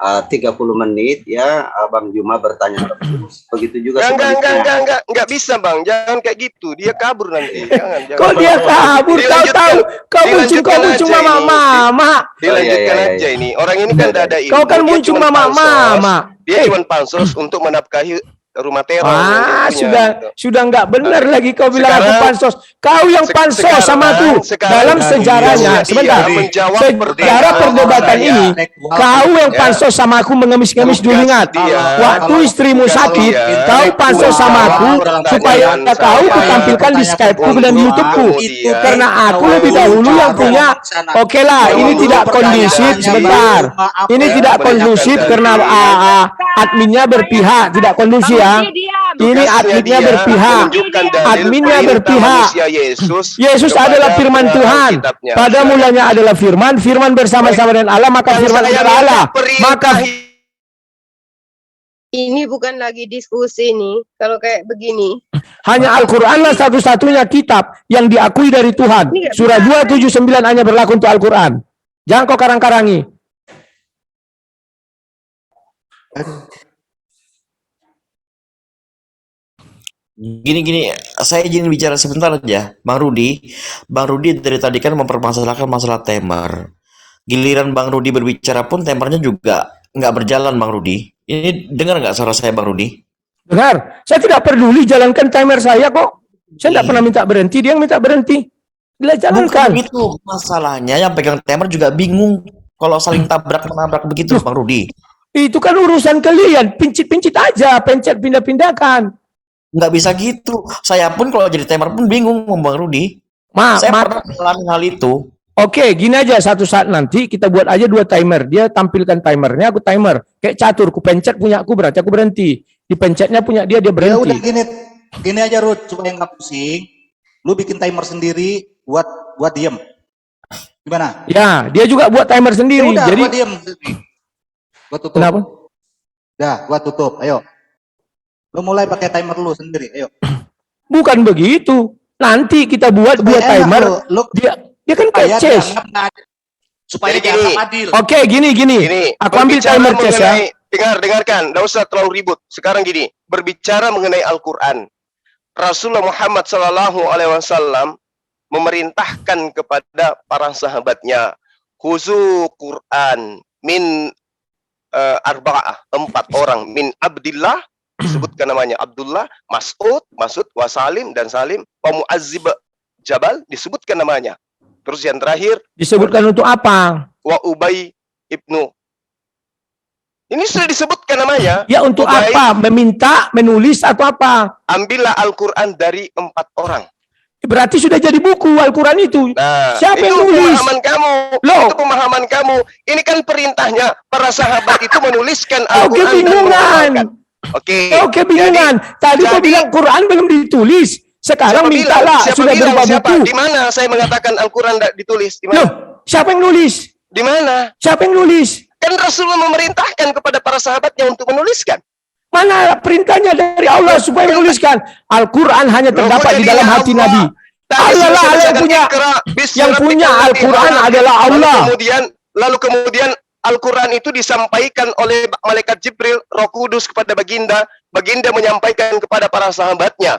30 menit ya, Bang Juma bertanya terus. Begitu juga sebaliknya. Enggak bisa, Bang. Jangan kayak gitu. Dia kabur nanti. Jangan. Kok dia kabur? Kau tahu? Kau muncul mama. Dilanjutkan aja ini. Orang ini kan tidak ada ilmu. Kau kan Dia muncul cuma pansos. mama. Dia cuma pansos untuk menafkahi rumah teror. yang dia punya, gitu. sudah nggak benar lagi kau bilang aku Sekarang- pansos. Kau yang pansos sama aku. Dalam sejarahnya, sebentar. menjawab Sejarah perdebatan saya. ini, kau yang Ya. pansos sama aku mengemis-ngemis dulu, Tugas ingat. dia. Waktu istrimu Tugas sakit, dia. kau pansos sama aku supaya kau kutampilkan di Skype-ku dan di YouTube-ku. Kemudian- Karena aku lebih dahulu yang punya. Oke lah, ini tidak kondusif. Sebentar. Ini tidak kondusif karena adminnya berpihak, tidak kondusif ya. Ini adminnya dia berpihak. menunjukkan dalil Adminnya perintah berpihak. manusia Yesus Adalah kepada firman Tuhan. Alkitabnya. Pada mulanya adalah firman, firman bersama-sama dengan Allah, maka Yang firman saya adalah Allah. minta perintah Maka Ini bukan lagi diskusi nih. Kalau kayak begini. hanya Al-Qur'anlah satu-satunya kitab yang diakui dari Tuhan. Ini nggak Surah bisa. 279 hanya berlaku untuk Al-Qur'an. Jangan kau karang-karangi. Gini, saya izin bicara sebentar aja, Bang Rudi. Bang Rudi dari tadi kan mempermasalahkan masalah timer. Giliran Bang Rudi berbicara pun timernya juga nggak berjalan, Bang Rudi. Ini dengar nggak suara saya, Bang Rudi? Dengar, saya tidak peduli jalankan timer saya kok. Saya tidak pernah minta berhenti, dia yang minta berhenti. Bila Bukan jalankan. begitu, masalahnya yang pegang timer juga bingung kalau saling tabrak menabrak begitu, Bang Rudi. Itu kan urusan kalian, pincit-pincit aja, pencet pindah-pindahkan. Nggak bisa gitu. Saya pun kalau jadi timer pun bingung, Bang Rudi. Saya pernah mengalami hal itu. Oke, gini aja, satu saat nanti kita buat aja 2 timer. Dia tampilkan timernya, aku timer. Kayak catur, aku pencet punya aku berarti aku berhenti. Dipencetnya punya dia Ya berhenti. udah gini aja Ruth, supaya nggak pusing. Lu bikin timer sendiri buat diem. Gimana? Ya, dia juga buat timer Ya sendiri. udah, Jadi buat diem. Buat tutup. kenapa? Dah, buat tutup. Ayo. Lu mulai pakai timer lu sendiri. Ayo. Bukan begitu. Nanti kita buat 2 Supaya enak timer. lu Dia kan kayak chess. Supaya Jadi gini. dianggap adil. Oke, gini. Ini Aku ambil berbicara timer chess ya. Dengarkan, enggak usah terlalu ribut. Sekarang gini, berbicara mengenai Al-Qur'an. Rasulullah Muhammad sallallahu alaihi wasallam memerintahkan kepada para sahabatnya, khuzu Quran min arba'ah, 4 orang, min Abdillah, disebutkan namanya Abdullah, Mas'ud, Wasalim dan Salim, wa Mu'azzib Jabal, disebutkan namanya. Terus yang terakhir, Disebutkan untuk apa? wa Ubay ibnu. Ini sudah disebutkan namanya. Ya untuk Ubay, apa? Meminta, menulis atau apa? ambillah Al-Quran dari 4 orang. Berarti sudah jadi buku Al-Quran itu. Nah, Siapa itu yang nulis? pemahaman kamu. Loh. Itu pemahaman kamu. Ini kan perintahnya para sahabat itu menuliskan Kau Al-Quran dan kebingungan. mengamalkan. Oke. Kau kebingungan. Tadi kau jadi- bilang Quran belum ditulis. Sekarang mintalah sudah berupa buku. Di mana saya mengatakan Al-Quran ditulis? Di Loh, mana? siapa yang nulis? Di mana? Siapa yang nulis? Kan Rasulullah memerintahkan kepada para sahabatnya untuk menuliskan. Mana perintahnya dari Allah supaya menuliskan? Al-Quran hanya terdapat di dalam hati Nabi. Allah lah yang punya. Yang punya Al-Quran adalah Allah. Lalu kemudian Al-Quran itu disampaikan oleh malaikat Jibril, Roh Kudus kepada Baginda. Baginda menyampaikan kepada para sahabatnya.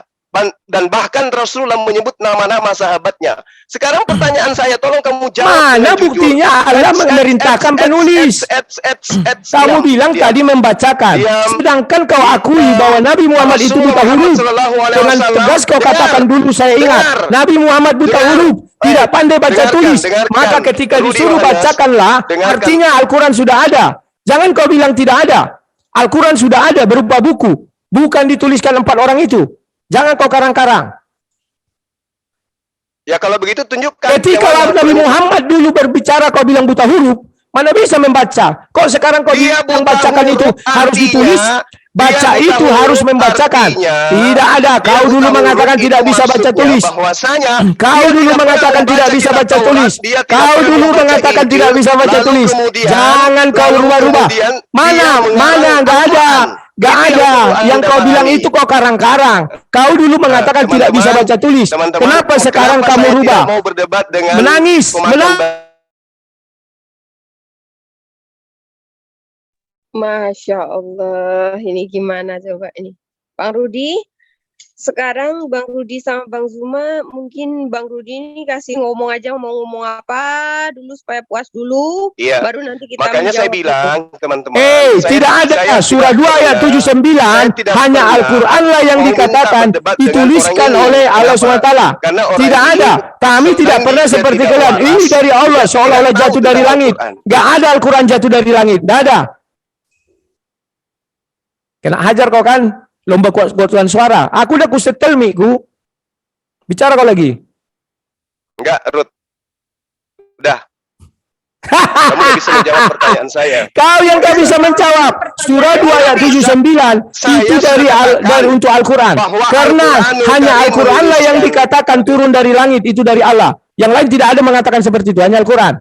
Dan bahkan Rasulullah menyebut nama-nama sahabatnya. Sekarang pertanyaan saya, tolong kamu jawab. Mana dengan jujur. buktinya Allah memerintahkan penulis? Kamu bilang tadi membacakan. Diam. Sedangkan kau akui bahwa Nabi Muhammad itu buta huruf. Dengan tegas kau katakan dulu, saya ingat. Nabi Muhammad buta huruf. Tidak pandai baca tulis. Maka ketika disuruh bacakanlah, artinya Al-Quran sudah ada. Jangan kau bilang tidak ada. Al-Quran sudah ada berupa buku. Bukan dituliskan 4 orang itu. Jangan kau karang-karang. Ya kalau begitu tunjukkan. Ketika Nabi Muhammad dulu berbicara kau bilang buta huruf, mana bisa membaca? Kok sekarang kau Dia bilang buta bacakan huruf, itu harus artinya ditulis? Baca dia buta itu huruf, harus membacakan. artinya Tidak ada. dia Kau buta dulu huruf mengatakan itu tidak bisa baca maksudnya tulis. bahwasanya Kau dia dulu tidak mengatakan pernah tidak membaca bisa kitab baca Taurat, tulis. dia tidak Kau pernah dulu membaca mengatakan Injil, tidak bisa baca lalu tulis. kemudian- Jangan kau lalu rubah-rubah. kemudian Mana? dia Mana? mengarang Gak ada. Al-Quran. Gak Itu yang ada. perlu Yang Anda kau bilang pahami. itu kau karang-karang. Kau dulu mengatakan tidak bisa Teman-teman, baca tulis. teman-teman, Kenapa sekarang kenapa kamu saya rubah? tidak mau berdebat dengan Menangis. pemakan Masya Allah, ini gimana coba ini? Bang Rudi, sekarang Bang Rudi sama Bang Zuma, mungkin Bang Rudi ini kasih ngomong aja mau ngomong apa dulu supaya puas dulu, Iya. baru nanti kita Makanya saya menjawab. bilang, teman-teman. Tidak ada surah 2 ayat 79, hanya Al-Quran lah yang dikatakan dituliskan oleh Allah SWT. Tidak ada. Kami tidak pernah seperti kalian. Ini dari Allah, seolah-olah jatuh dari langit. Gak ada Al-Quran jatuh dari langit. Gak ada. Kena hajar kau kan? Lomba kuat-kuatan suara. Aku udah kusetel miku. Bicara kau lagi. Enggak, Ruth. Udah. Kamu nggak bisa menjawab pertanyaan saya. Kau yang gak bisa menjawab. Surah 2 ayat 79 itu dari untuk Al-Quran. Karena hanya Al-Quran lah yang dikatakan turun dari langit, itu dari Allah. Yang lain tidak ada mengatakan seperti itu, hanya Al-Quran.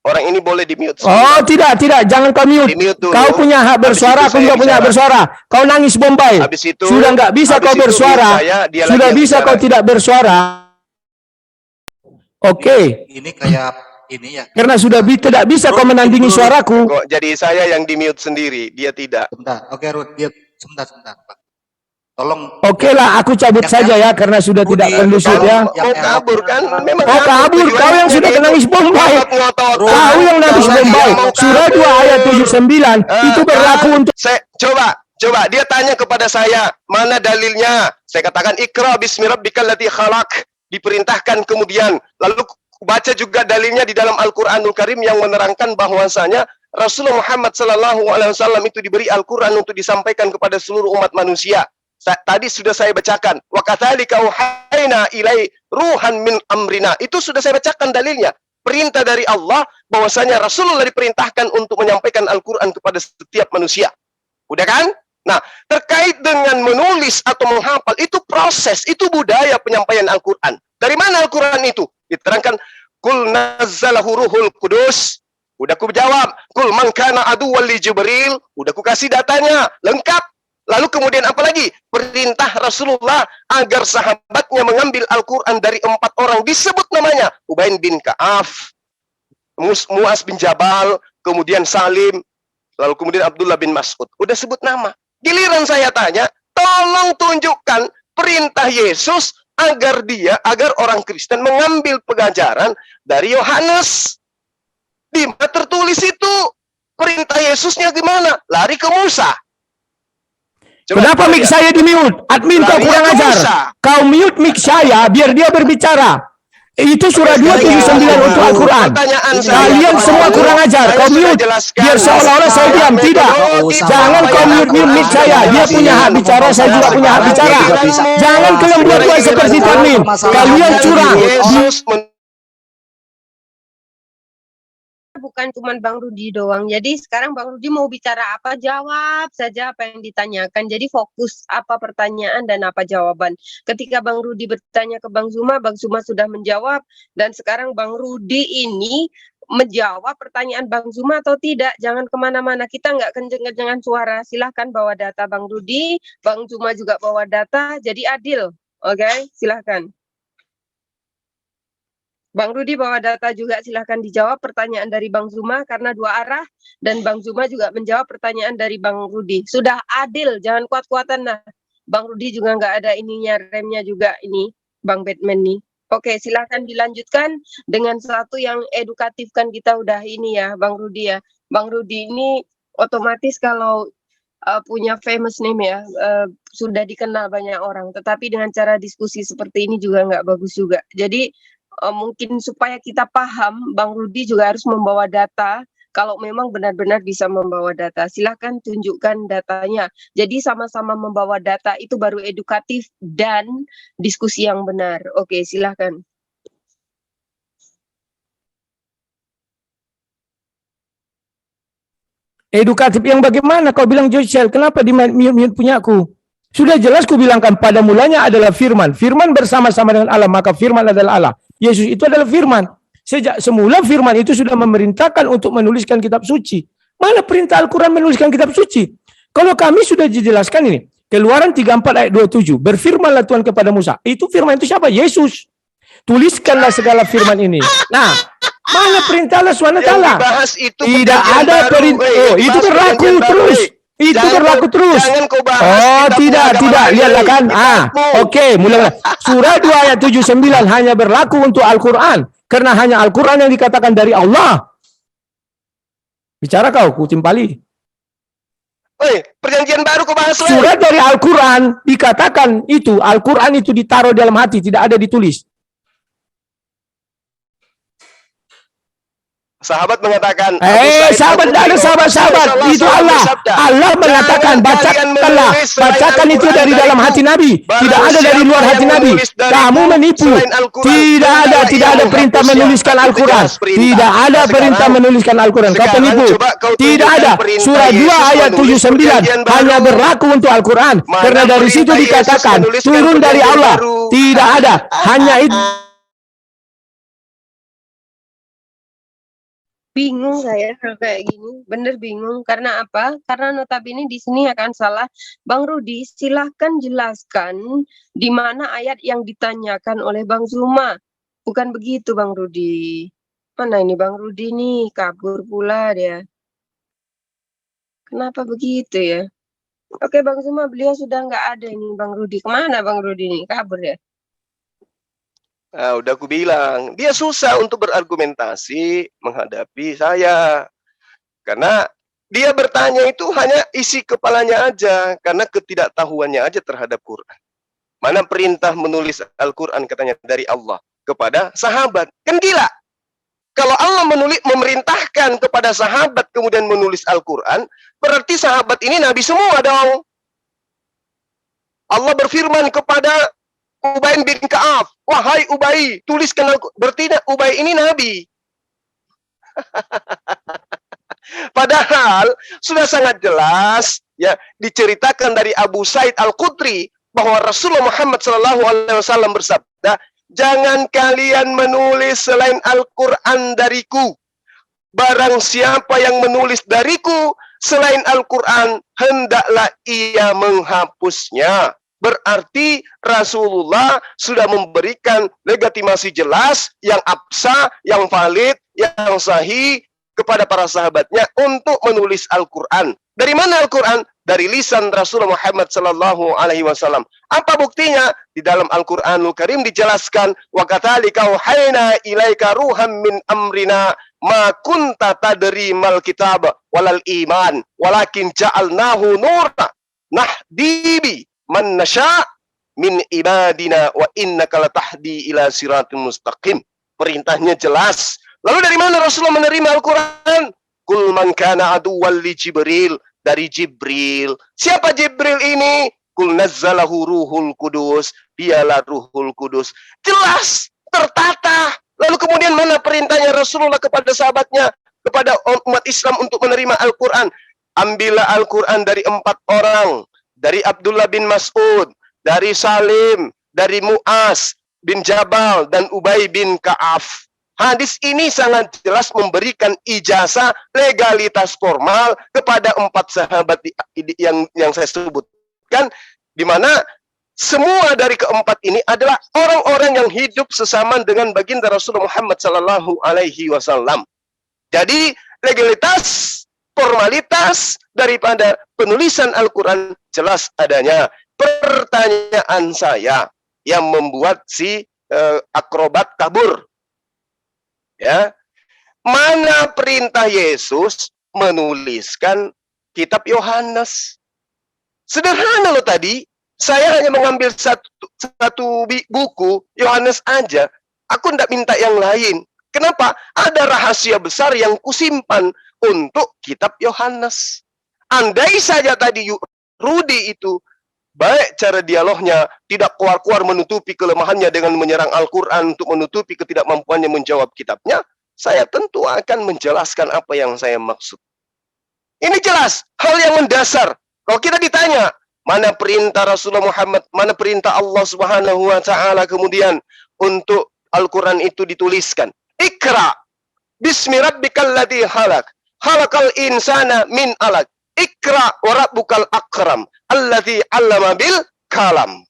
Orang ini boleh di-mute. Oh tidak, jangan kau mute. Kau punya hak bersuara, aku juga punya hak bersuara. Kau nangis Bombay. Sudah nggak bisa kau bersuara. Sudah bisa kau tidak bersuara. Oke. Ini kayak ini ya. Karena sudah tidak bisa kau menandingi suaraku. Kok jadi saya yang di-mute sendiri, dia tidak. Sebentar. Oke, Ruth, dia sebentar, Pak. Tolong. Oke lah, aku cabut saja ya karena sudah tidak kondusif ya. Mau kabur kan? Memang Kau kabur, kau yang sudah nangis Bombay. Kau yang nangis Bombay. Surah 2 ayat 79 itu berlaku untuk. Coba dia tanya kepada saya, mana dalilnya? Saya katakan Iqra bismi rabbikal ladzi khalaq. Diperintahkan kemudian lalu baca juga dalilnya di dalam Al-Qur'anul Karim yang menerangkan bahwasanya Rasulullah Muhammad SAW itu diberi Al-Qur'an untuk disampaikan kepada seluruh umat manusia. Tadi sudah saya bacakan, wa katsalika auhayna ilai ruhan min amrina. Itu sudah saya bacakan dalilnya. Perintah dari Allah bahwasanya Rasulullah diperintahkan untuk menyampaikan Al-Qur'an kepada setiap manusia. Udah kan? Nah, terkait dengan menulis atau menghafal itu proses, itu budaya penyampaian Al-Qur'an. Dari mana Al-Qur'an itu? Diterangkan kul nazzalahu ruhul qudus. Udah ku jawab, kul man kana aduwwan li Jibril. Udah ku kasih datanya, lengkap. Lalu kemudian apa lagi? Perintah Rasulullah agar sahabatnya mengambil Al-Quran dari 4 orang. Disebut namanya. Ubain bin Ka'af, Mu'az bin Jabal, kemudian Salim, lalu kemudian Abdullah bin Mas'ud. Udah sebut nama. Giliran saya tanya, tolong tunjukkan perintah Yesus agar orang Kristen mengambil pengajaran dari Yohanes. Di mana tertulis itu? Perintah Yesusnya gimana? Lari ke Musa. Kenapa mic saya di mute? Admin kau kurang ajar. Kau mute mic saya biar dia berbicara. Itu surah 279 untuk Al-Quran. Kalian semua kurang ajar. Kau mute biar seolah-olah saya diam. Tidak. Jangan kau mute mic saya. Dia punya hak bicara, saya juga punya hak bicara. Jangan kalian buat seperti admin. Kalian curang. Bukan cuma Bang Rudi doang. Jadi sekarang Bang Rudi mau bicara apa, jawab saja apa yang ditanyakan. Jadi fokus apa pertanyaan dan apa jawaban. Ketika Bang Rudi bertanya ke Bang Zuma sudah menjawab. Dan sekarang Bang Rudi ini menjawab pertanyaan Bang Zuma atau tidak. Jangan kemana-mana. Kita nggak kenceng-kencengan suara. Silahkan bawa data Bang Rudi. Bang Zuma juga bawa data. Jadi adil. Oke, silahkan. Bang Rudi bawa data juga, silahkan dijawab pertanyaan dari Bang Zuma karena 2 arah dan Bang Zuma juga menjawab pertanyaan dari Bang Rudi. Sudah adil, jangan kuat-kuatan. Nah, Bang Rudi juga nggak ada ininya, remnya juga ini, Bang Batman nih. Oke, silahkan dilanjutkan dengan satu yang edukatif kan kita udah ini ya, Bang Rudi ya. Bang Rudi ini otomatis kalau punya famous name ya, sudah dikenal banyak orang. Tetapi dengan cara diskusi seperti ini juga nggak bagus juga. Jadi mungkin supaya kita paham, Bang Rudi juga harus membawa data. Kalau memang benar-benar bisa membawa data, silahkan tunjukkan datanya. Jadi sama-sama membawa data itu baru edukatif dan diskusi yang benar. Oke, silahkan. Edukatif yang bagaimana? Kau bilang Joshel, kenapa di mute punya aku? Sudah jelas ku bilangkan pada mulanya adalah firman. Firman bersama-sama dengan Allah, maka firman adalah Allah. Yesus itu adalah firman. Sejak semula firman itu sudah memerintahkan untuk menuliskan kitab suci. Mana perintah Al-Quran menuliskan kitab suci? Kalau kami sudah dijelaskan ini. Keluaran 34 ayat 27. Berfirmanlah Tuhan kepada Musa. Itu firman itu siapa? Yesus. Tuliskanlah segala firman ini. Nah, mana perintah Allah SWT? Tidak ada perintah. Oh, itu berlaku terus. Itu berlaku terus. Jangan kau bahas Oh, kitabmu tidak, agama tidak. lain. Lihatlah kan. Kitabmu. Oke, mulai. Surah 2 ayat 79 hanya berlaku untuk Al-Quran. Karena hanya Al-Quran yang dikatakan dari Allah. Bicara kau, kutimpali. Oi, perjanjian baru kau bahas lagi. Surat dari Al-Quran dikatakan itu, Al-Quran itu ditaruh dalam hati, tidak ada ditulis. Sahabat mengatakan, sahabat, tidak ada sahabat-sahabat. Itu Allah. Allah mengatakan, bacakan itu dari dalam hati Nabi. Tidak ada dari luar hati Nabi. Kamu menipu. Tidak ada perintah menuliskan Al-Quran. Tidak ada perintah menuliskan Al-Quran. Kau penipu. Tidak ada. Surah 2 ayat 79 hanya berlaku untuk Al-Quran. Karena dari situ dikatakan, turun dari Allah. Tidak ada. Hanya itu. Bingung saya kalau kayak gini, bener bingung. Karena apa? Karena notabene di sini akan salah. Bang Rudi, silahkan jelaskan di mana ayat yang ditanyakan oleh Bang Zuma. Bukan begitu, Bang Rudi. Mana ini Bang Rudi nih? Kabur pula dia. Kenapa begitu ya? Oke, Bang Zuma, beliau sudah nggak ada ini, Bang Rudi. Kemana Bang Rudi nih? Kabur ya? Nah, udah aku bilang, dia susah untuk berargumentasi menghadapi saya. Karena dia bertanya itu hanya isi kepalanya aja, karena ketidaktahuannya aja terhadap Quran. Mana perintah menulis Al-Quran katanya dari Allah kepada sahabat. Kan gila. Kalau Allah memerintahkan kepada sahabat kemudian menulis Al-Quran, berarti sahabat ini nabi semua dong. Allah berfirman kepada Ubay bin Ka'ab, wahai Ubay, tuliskan Al-Quran. Berarti Ubay ini nabi. Padahal sudah sangat jelas ya diceritakan dari Abu Sa'id Al-Khudri bahwa Rasulullah Muhammad SAW bersabda, jangan kalian menulis selain Al-Quran dariku. Barang siapa yang menulis dariku selain Al-Quran, hendaklah ia menghapusnya. Berarti Rasulullah sudah memberikan legitimasi jelas, yang absah, yang valid, yang sahih kepada para sahabatnya untuk menulis Al-Quran. Dari mana Al-Quran? Dari lisan Rasulullah Muhammad SAW. Apa buktinya? Di dalam Al-Quranul Karim dijelaskan, wa katalika auhayna ilaika ruham min amrina ma kunta tadri mal kitab walal iman walakin ja'alnahu nura nahdibi man nasya min ibadina wa innaka latahdi ila siratal mustaqim. Perintahnya jelas. Lalu dari mana Rasulullah menerima Al-Quran? Kul man kana aduwwan li Jibril, dari Jibril. Siapa Jibril ini? Kul nazzalahu ruhul kudus, dialah ruhul kudus. Jelas, tertata. Lalu kemudian mana perintahnya Rasulullah kepada sahabatnya, kepada umat Islam untuk menerima Al-Quran? Ambillah Al-Quran dari 4 orang. Dari Abdullah bin Mas'ud, dari Salim, dari Mu'az bin Jabal, dan Ubay bin Ka'ab. Hadis ini sangat jelas memberikan ijazah legalitas formal kepada 4 sahabat yang saya sebutkan, di mana semua dari keempat ini adalah orang-orang yang hidup sesama dengan baginda Rasulullah Muhammad SAW. Jadi legalitas, formalitas daripada penulisan Al-Quran jelas adanya. Pertanyaan saya yang membuat si akrobat kabur, ya, mana perintah Yesus menuliskan kitab Yohanes? Sederhana loh tadi. Saya hanya mengambil satu buku Yohanes aja. Aku tidak minta yang lain. Kenapa? Ada rahasia besar yang kusimpan untuk kitab Yohanes. Andai saja tadi Rudi itu baik cara dialognya, tidak keluar-keluar menutupi kelemahannya dengan menyerang Al-Quran untuk menutupi ketidakmampuannya menjawab kitabnya, saya tentu akan menjelaskan apa yang saya maksud. Ini jelas, hal yang mendasar. Kalau kita ditanya, mana perintah Rasulullah Muhammad, mana perintah Allah Subhanahu wa Ta'ala kemudian untuk Al-Quran itu dituliskan. Ikra bismi rabbikal ladzi khalaq, khalaqal insana min alaq. Ikra wa rabbukal akram, alladzi 'allama bil kalam.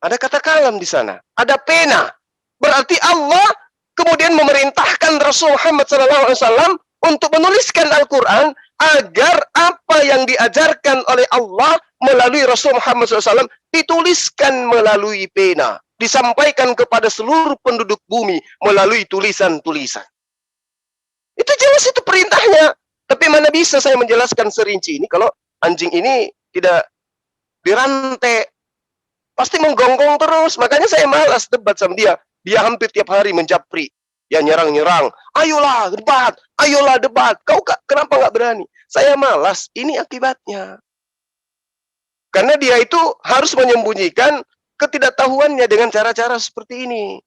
Ada kata kalam di sana, ada pena. Berarti Allah kemudian memerintahkan Rasul Muhammad SAW untuk menuliskan Al-Quran agar apa yang diajarkan oleh Allah melalui Rasul Muhammad SAW dituliskan melalui pena, disampaikan kepada seluruh penduduk bumi melalui tulisan-tulisan. Itu jelas, itu perintahnya. Tapi mana bisa saya menjelaskan serinci ini kalau anjing ini tidak dirantai. Pasti menggonggong terus. Makanya saya malas debat sama dia. Dia hampir tiap hari menjapri. Ya nyerang-nyerang. Ayolah debat. Ayolah debat. Kau kenapa nggak berani? Saya malas. Ini akibatnya. Karena dia itu harus menyembunyikan ketidaktahuannya dengan cara-cara seperti ini.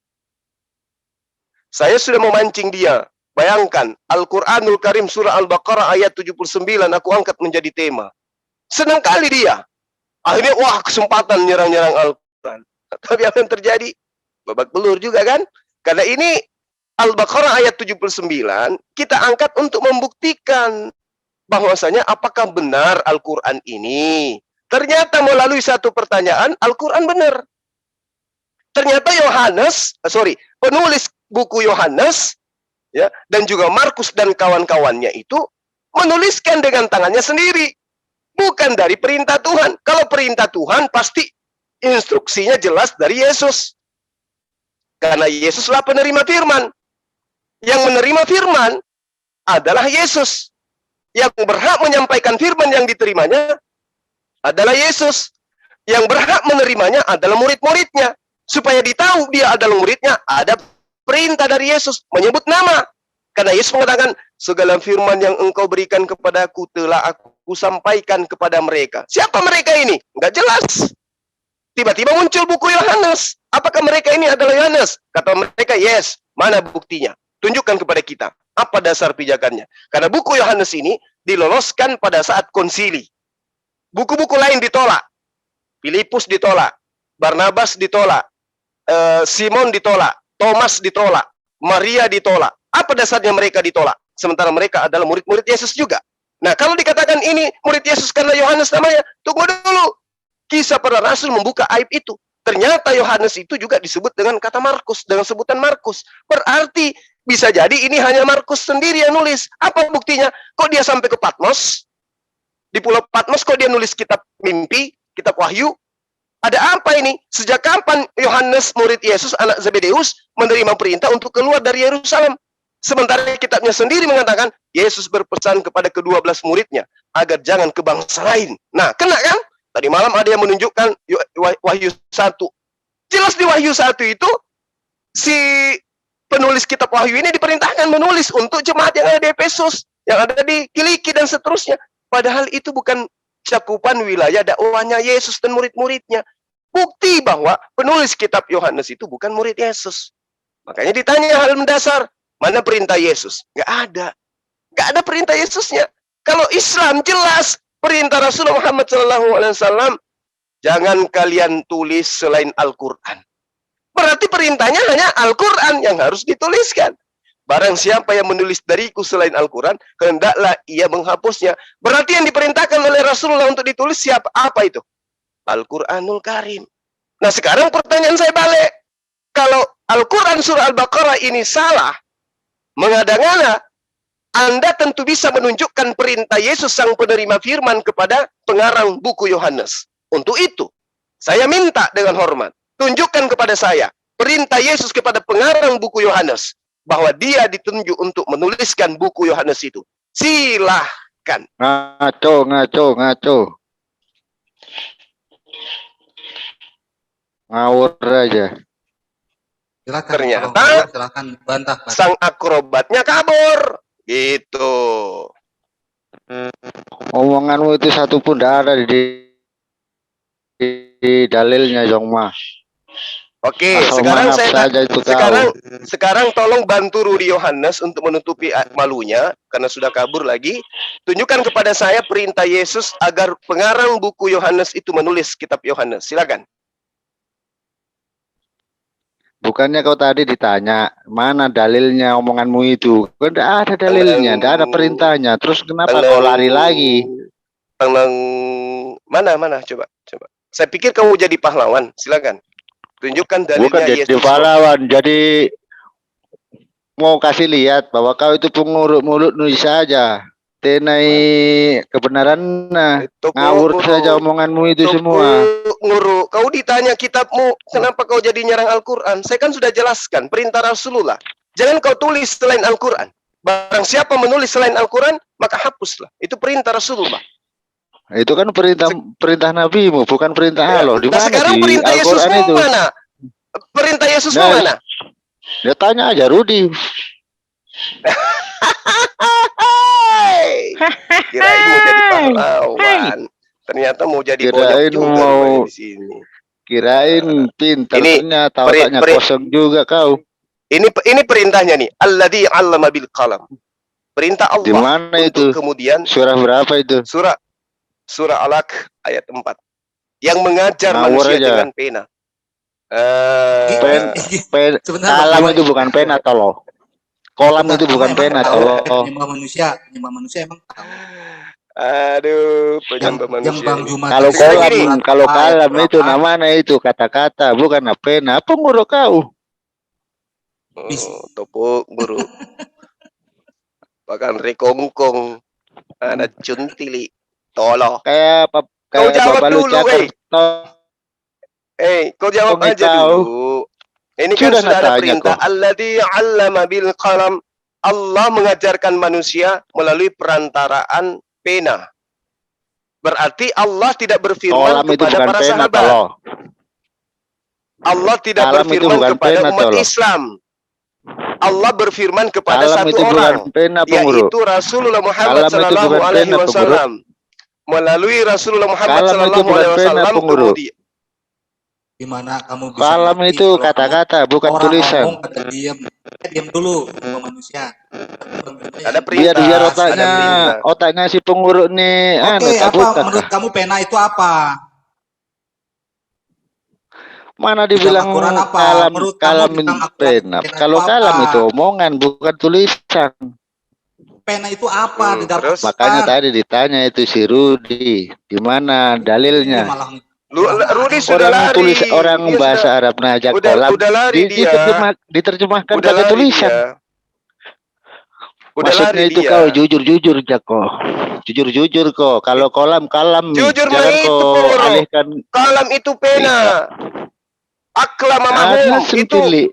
Saya sudah memancing dia. Bayangkan, Al-Quranul Karim surah Al-Baqarah ayat 79 aku angkat menjadi tema. Senang kali dia. Akhirnya, wah, kesempatan nyerang-nyerang Al-Quran. Tapi apa yang terjadi? Babak belur juga kan? Karena ini Al-Baqarah ayat 79 kita angkat untuk membuktikan bahwasanya apakah benar Al-Quran ini. Ternyata melalui satu pertanyaan Al-Quran benar. Ternyata penulis buku Yohanes ya, dan juga Markus dan kawan-kawannya itu menuliskan dengan tangannya sendiri. Bukan dari perintah Tuhan. Kalau perintah Tuhan pasti instruksinya jelas dari Yesus. Karena Yesuslah penerima firman. Yang menerima firman adalah Yesus. Yang berhak menyampaikan firman yang diterimanya adalah Yesus. Yang berhak menerimanya adalah murid-muridnya. Supaya ditahu dia adalah muridnya, ada perintah dari Yesus menyebut nama. Karena Yesus mengatakan, segala firman yang engkau berikan kepadaku telah aku sampaikan kepada mereka. Siapa mereka ini? Enggak jelas. Tiba-tiba muncul buku Yohanes. Apakah mereka ini adalah Yohanes? Kata mereka, yes. Mana buktinya? Tunjukkan kepada kita. Apa dasar pijakannya? Karena buku Yohanes ini diloloskan pada saat konsili. Buku-buku lain ditolak. Filipus ditolak. Barnabas ditolak. Simon ditolak. Thomas ditolak. Maria ditolak. Apa dasarnya mereka ditolak? Sementara mereka adalah murid-murid Yesus juga. Nah, kalau dikatakan ini murid Yesus karena Yohanes namanya, tunggu dulu. Kisah para Rasul membuka aib itu. Ternyata Yohanes itu juga disebut dengan kata Markus, dengan sebutan Markus. Berarti bisa jadi ini hanya Markus sendiri yang nulis. Apa buktinya? Kok dia sampai ke Patmos? Di Pulau Patmos kok dia nulis kitab mimpi, kitab Wahyu? Ada apa ini? Sejak kapan Yohanes, murid Yesus, anak Zebedeus, menerima perintah untuk keluar dari Yerusalem? Sementara kitabnya sendiri mengatakan, Yesus berpesan kepada ke-12 muridnya, agar jangan ke bangsa lain. Nah, kena kan? Tadi malam ada yang menunjukkan Wahyu 1. Jelas di Wahyu 1 itu, si penulis kitab Wahyu ini diperintahkan menulis untuk jemaat yang ada di Efesus, yang ada di Kiliki dan seterusnya. Padahal itu bukan cakupan wilayah dakwahnya Yesus dan murid-muridnya. Bukti bahwa penulis kitab Yohanes itu bukan murid Yesus. Makanya ditanya hal mendasar, mana perintah Yesus? Nggak ada. Nggak ada perintah Yesusnya. Kalau Islam jelas perintah Rasulullah Muhammad SAW, jangan kalian tulis selain Al-Quran. Berarti perintahnya hanya Al-Quran yang harus dituliskan. Barang siapa yang menulis dariku selain Al-Quran, hendaklah ia menghapusnya. Berarti yang diperintahkan oleh Rasulullah untuk ditulis siapa? Apa itu? Al-Quranul Karim. Nah, sekarang pertanyaan saya balik. Kalau Al-Quran surah Al-Baqarah ini salah, mengada-ngada, Anda tentu bisa menunjukkan perintah Yesus sang penerima firman kepada pengarang buku Yohanes. Untuk itu, saya minta dengan hormat, tunjukkan kepada saya perintah Yesus kepada pengarang buku Yohanes, bahwa dia ditunjuk untuk menuliskan buku Yohanes itu. Silahkan. Ngaco. Ngawur aja. Silakan. Ternyata Silakan bantah. sang akrobatnya kabur. Gitu. Omonganmu itu satu pun tidak ada di dalilnya, Jong Mah. Oke, Asal sekarang manap saja itu sekarang tolong bantu Rudi Yohanes untuk menutupi malunya karena sudah kabur lagi. Tunjukkan kepada saya perintah Yesus agar pengarang buku Yohanes itu menulis kitab Yohanes. Silakan. Bukannya kau tadi ditanya mana dalilnya omonganmu itu? Tidak ada dalilnya, tidak ada perintahnya. Terus kenapa kau lari lagi? Mana coba. Saya pikir kamu jadi pahlawan. Silakan. Tunjukkan dalilnya Bukan Yesus. jadi pahlawan, jadi mau kasih lihat bahwa kau itu pengurut mulut nulis saja. Tenai kebenaran Toko ngawur saja guru, omonganmu itu toko semua. guru. Kau ditanya kitabmu, kenapa kau jadi nyerang Al-Quran? Saya kan sudah jelaskan perintah Rasulullah. Jangan kau tulis selain Al-Quran. Barang siapa menulis selain Al-Quran, maka hapuslah. Itu perintah Rasulullah. Itu kan perintah nabimu, bukan perintah Allah. Di Nah mana sekarang di perintah Yesus Al-Quran itu? mana? Perintah Yesus Nah, mana? Ya tanya aja Rudi. Kirain mau jadi pahlawan. Ternyata mau jadi bonyok Kirain juga mau rupanya di sini. kirain pintar, Ini ternyata otaknya kosong juga kau. Ini perintahnya nih. Alladzi 'allama bil qalam. Perintah Di Allah mana untuk itu? kemudian Surah berapa itu? surah Alaq ayat 4. Yang mengajar Ngawur manusia aja. dengan pena. Kalam itu bukan pena tolong. Kolam itu bukan pena tolong. Penyembah manusia emang tahu. Aduh, Yang penyembah manusia. Bang ini. Juma Kalau tadi Sekarang kolam, gini. kalau kalam Ayat itu berapa? namanya itu kata-kata, bukan pena. Apa nguruk kau? Topo guru. Bahkan rekongkong. Ada cuntili. Tolo. Kayak Kau jawab babalu dulu, cakar. kau jawab Kau aja tahu. dulu. Ini kan Sudah sudah ada natanya perintah. kok. Alladzi 'allama bil qalam. Allah mengajarkan manusia melalui perantaraan pena. Berarti Allah tidak berfirman Kolam itu kepada bukan para pena sahabat. tolong. Allah tidak Kalam itu berfirman bukan kepada pena, umat tolong. Islam. Allah berfirman kepada Kalam satu itu bukan orang, pena pengurus. yaitu Rasulullah Muhammad Kalam itu sallallahu bukan alaihi pena, wasallam. Melalui Rasulullah Muhammad Kalam itu sallallahu bukan alaihi pena, wasallam pengurus. kemudian Gimana kamu bisa Kalam ngerti itu kalau kamu kata-kata, bukan orang tulisan. ngomong kata diam. Diam dulu sama manusia. ada Biar perintah, biar ada perintah. otaknya si pengurus nih, Oke, tak apa butak. menurut kamu pena itu apa? Mana Di dalam dibilang Al-Quran apa? kalam Menurut kalam kamu di dalam Al-Quran pena. pena Kalau itu kalam apa? itu omongan, bukan tulisan. Pena itu apa di dalam Terus Makanya Al-Quran? tadi ditanya itu si Rudi, di mana Ini dalilnya? malah Rudi sudah Orang lari. tulis, orang Dia bahasa sudah, Arab najak kolam, udah lari dia. diterjemahkan Udah pakai lari tulisan. dia. Udah Maksudnya lari itu dia. kau jujur-jujur Jako. Jujur-jujur kok. Kalau kolam Jujur mah jangan itu, kau Pengurus. alihkan. Kalam itu pena. Akla Ada mamahum itu. sentili.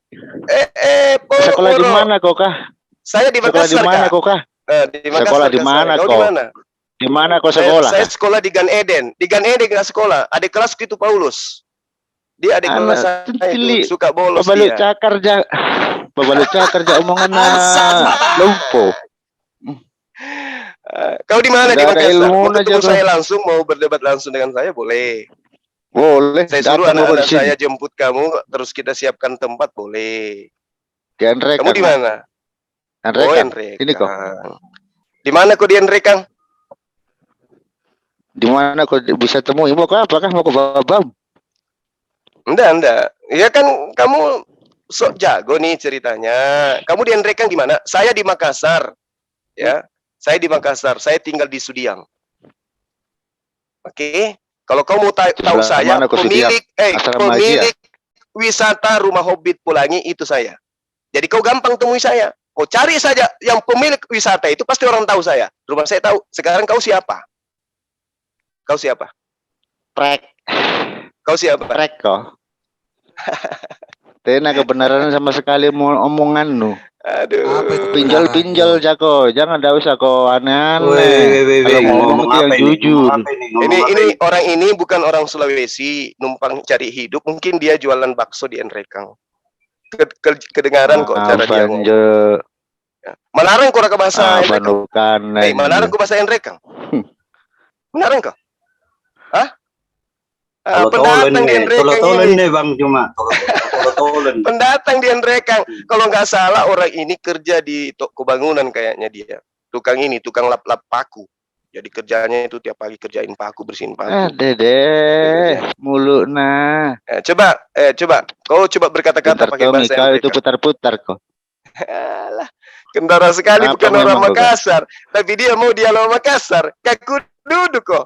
Sekolah di Pengurus. mana kau kah? Saya di Sekolah di Makassar, mana Kak. kau kah? Di Makassar, Sekolah di Kak, mana saya. Kau kau? di mana? Di mana kau sekolah? Saya sekolah di Gan Eden. Di Gan Eden nggak sekolah. Adik kelas itu Paulus. Dia adik kelas saya sentili. itu suka bolos Babalu dia. cakar ja. Babalu cakar ja omongan lumpuh. Kau di mana di Nggak ada Makassar? ilmu Mau aja ketemu kau. saya langsung, mau berdebat langsung dengan saya, boleh. Boleh. Saya suruh Datang kau anak-anak di sini. saya jemput kamu, terus kita siapkan tempat, boleh. Di Anrekang. Kamu di mana? Oh, Anrekang. Enrekang. Ini kok. Di mana kau di Enrekang? Di mana kau bisa temui? Mau ke apa kah? Mau ke Babam? Enggak. Ya kan kamu sok jago nih ceritanya. Kamu di Enrekang di mana? Saya di Makassar. Ya. Saya di Makassar. Saya tinggal di Sudiang. Oke. Kalau kau mau tahu Sebelah saya, mana kau pemilik Asrama pemilik wisata Rumah Hobbit Pelangi itu saya. Jadi kau gampang temui saya. Kau cari saja yang pemilik wisata itu pasti orang tahu saya. Rumah saya tahu. Sekarang kau siapa? Kau siapa? Prek. Kau siapa? Prek kok. Tena kebenaran sama sekali omongan lu. Aduh. Pinjol Jako, jangan dah usah kau aneh-aneh. Kalau ngomong itu yang jujur. Ini orang ini bukan orang Sulawesi, numpang cari hidup. Mungkin dia jualan bakso di Enrekang. Kedengaran kok cara dia ngomong. Melarang kau ke bahasa Enrekang. Melarang kau bahasa Enrekang. Melarang kau? Hah? Pendatang di Enrekang ini. Bang Juma. Pendatang di Enrekang. Kalau nggak salah orang ini kerja di toko bangunan kayaknya dia. Tukang lap-lap paku. Jadi kerjanya itu tiap pagi kerjain paku, bersihin paku. Deh, mulut nah. Coba, kau coba berkata-kata pakai bahasa Enrekang. Enrekang. Itu putar-putar kok. Alah, kendara sekali. Apa bukan orang memang, Makassar, tapi dia mau dialog Makassar. Kaku duduk kok.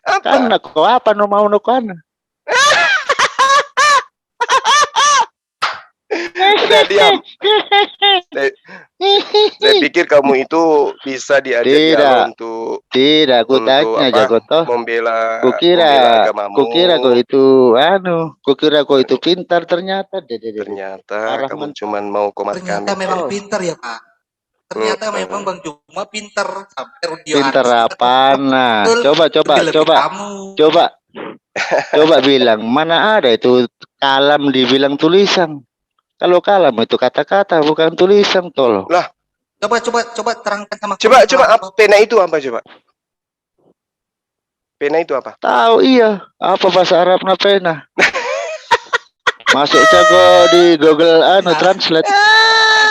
Apa? Karena kau apa no mau no kana? Udah diam. Saya pikir kamu itu bisa diajak Tidak. dialog untuk Tidak, aku untuk tanya apa? Jago toh. Membela Kukira, agamamu. kukira kau itu pintar ternyata. Ternyata Arah kamu mentok. cuman mau komat Ternyata kami. memang pintar ya Pak. Ternyata memang Bang Juma pintar sampai Rudio Pintar Adi. apa? Nah, Betul, lebih kamu. coba bilang mana ada itu kalam dibilang tulisan. Kalau kalam itu kata-kata bukan tulisan, tolong. Lah, Coba terangkan sama coba kami, apa pena itu apa coba? Pena itu apa? Tahu iya, apa bahasa Arabnya pena? Masuk jago di Google Translate.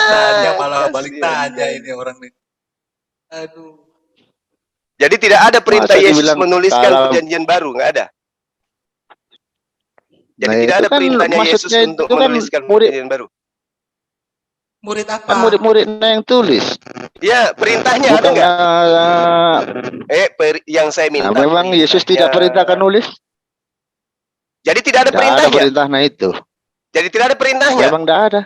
Tanya malah balik kasihan. tanya ini orang nih. Aduh. Jadi tidak ada perintah Masa Yesus dibilang menuliskan kalam? perjanjian baru, nggak ada. Jadi Nah, tidak itu ada kan perintahnya Yesus maksudnya untuk itu kan menuliskan murid- perjanjian baru. Murid apa? Kan murid-muridnya yang tulis, Ya, perintahnya ada bukan nggak? Yang saya minta. nah, memang Yesus tidak perintahkan nulis. Jadi tidak ada Tidak ada perintahnya. perintahnya itu. Jadi tidak ada perintahnya. Memang tidak ada.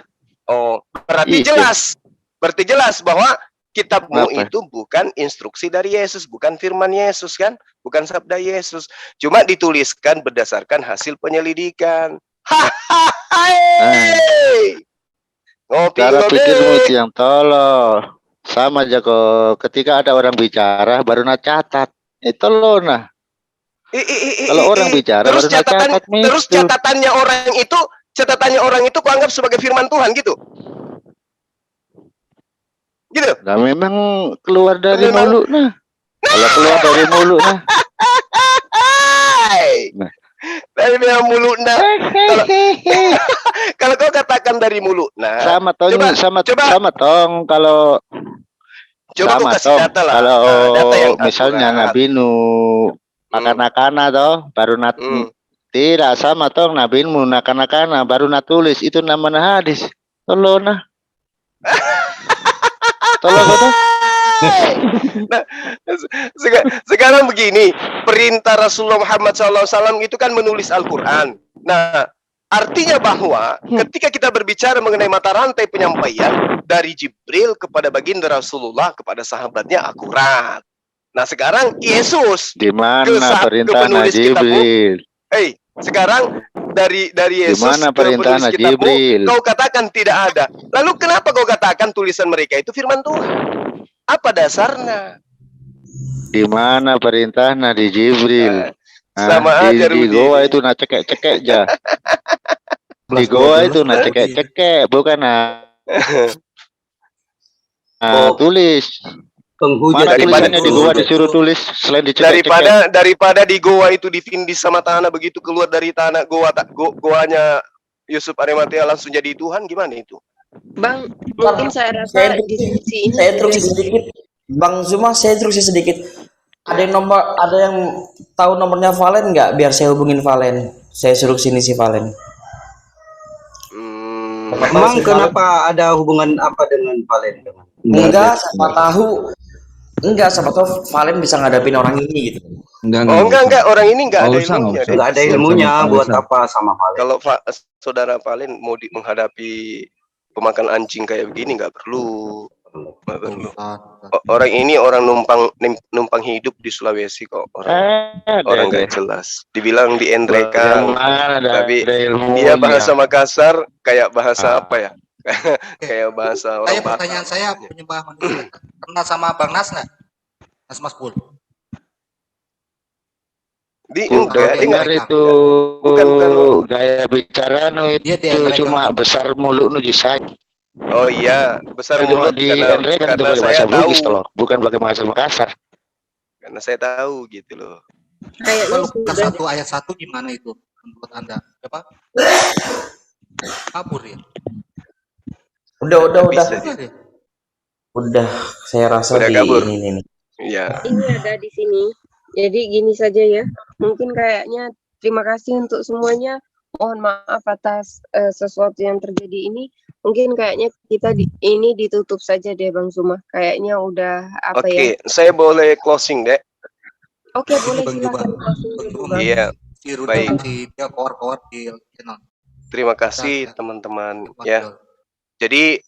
Oh, berarti Iya. jelas. Berarti jelas bahwa kitabmu Kenapa? itu bukan instruksi dari Yesus, bukan firman Yesus kan? Bukan sabda Yesus. Cuma dituliskan berdasarkan hasil penyelidikan. Hahaha. Ngopi Cara ngopi. pikirmu itu yang tolol. Sama aja kok. Ketika ada orang bicara, baru nak catat. Itu loh nah. Kalau orang bicara, terus baru nak catat. terus catatannya orang itu kuanggap sebagai firman Tuhan gitu. Gitu. Nah, memang keluar dari Memang- mulut nah. Kalau keluar dari mulut nah. Nah. Dari mulut nah. Kalau kau katakan dari mulut nah. Sama tong, coba- sama tong kalau Coba kau sama kasih tong. data lah. Kalau Data yang misalnya akurat. Nabi Nu nakana toh baru nat Hmm. tidak sama tong Nabi Nu nakana baru nat tulis itu namanya hadis. Tolong nah. Tolong toh. Nah, sekarang begini, perintah Rasulullah Muhammad SAW itu kan menulis Al-Quran. Nah, artinya bahwa ketika kita berbicara mengenai mata rantai penyampaian dari Jibril kepada baginda Rasulullah kepada sahabatnya akurat. Nah, sekarang Yesus, Di mana ke perintah penulis kitabmu. Jibril? Sekarang dari Yesus Di mana ke perintah penulis kitabmu, Jibril? kau katakan tidak ada. Lalu kenapa kau katakan tulisan mereka itu firman Tuhan? Apa dasarnya? Di mana perintahnya di Jibril? Sama di aja, Rudi. goa itu nak cekek-cekek aja. Di goa itu nak cekek-cekek, bukan tulis. Penghujat Mana daripada tulisannya di goa disuruh tulis selain dicekek-cekek. Daripada di goa itu ditindis sama tanah, begitu keluar dari tanah goanya Yusuf Arimatea langsung jadi Tuhan, gimana itu? Bang, mungkin saya rasa diskusi ini Saya interupsi sedikit, Bang Zuma, saya interupsi sedikit. Ada yang tahu nomornya Valen nggak? Biar saya hubungin Valen. Saya suruh sini si Valen. Emang kenapa ada hubungan apa dengan Valen? Enggak, siapa tahu Valen bisa ngadapin orang ini gitu. Enggak, orang ini enggak ada Nggak usah, ilmunya. nggak usah. Nggak ada ilmunya, Sama-sama buat Valen. apa sama Valen? Kalau saudara Valen mau menghadapi pemakan anjing kayak begini nggak perlu. Nggak perlu. Orang ini orang numpang hidup di Sulawesi kok. Orang nggak jelas. Dibilang diendrekan, tapi dia bahasa Makassar kayak bahasa apa ya? Kayak bahasa orang Batak. Pertanyaan saya penyembah manusia. Kenal sama Bang Nas nggak? Mas Pul. Udah dengar itu Bukan. gaya bicara Dia itu cuma besar mulut nu disay. Oh iya, besar Cuma mulut di karena itu pakai saya bahasa tahu. Bugis loh, bukan pakai bahasa Makassar. Karena saya tahu gitu loh. kayaknya Lukas sudah 1 ayat 1 gimana itu menurut Anda? Apa? Kabur ya? Udah. Bisa dia. Udah, saya rasa Udah di kabur. ini. Iya. ini ada di sini. Jadi gini saja ya. Mungkin kayaknya terima kasih untuk semuanya. Mohon maaf atas sesuatu yang terjadi ini. Mungkin kayaknya kita ini ditutup saja deh Bang Zuma. Kayaknya udah apa ya? Oke, saya boleh closing deh. Oke, boleh Bang silakan Juba. closing dulu, Bang. Iya, Si Ruda Baik. si dia kor di channel. terima kasih teman-teman ya. Jadi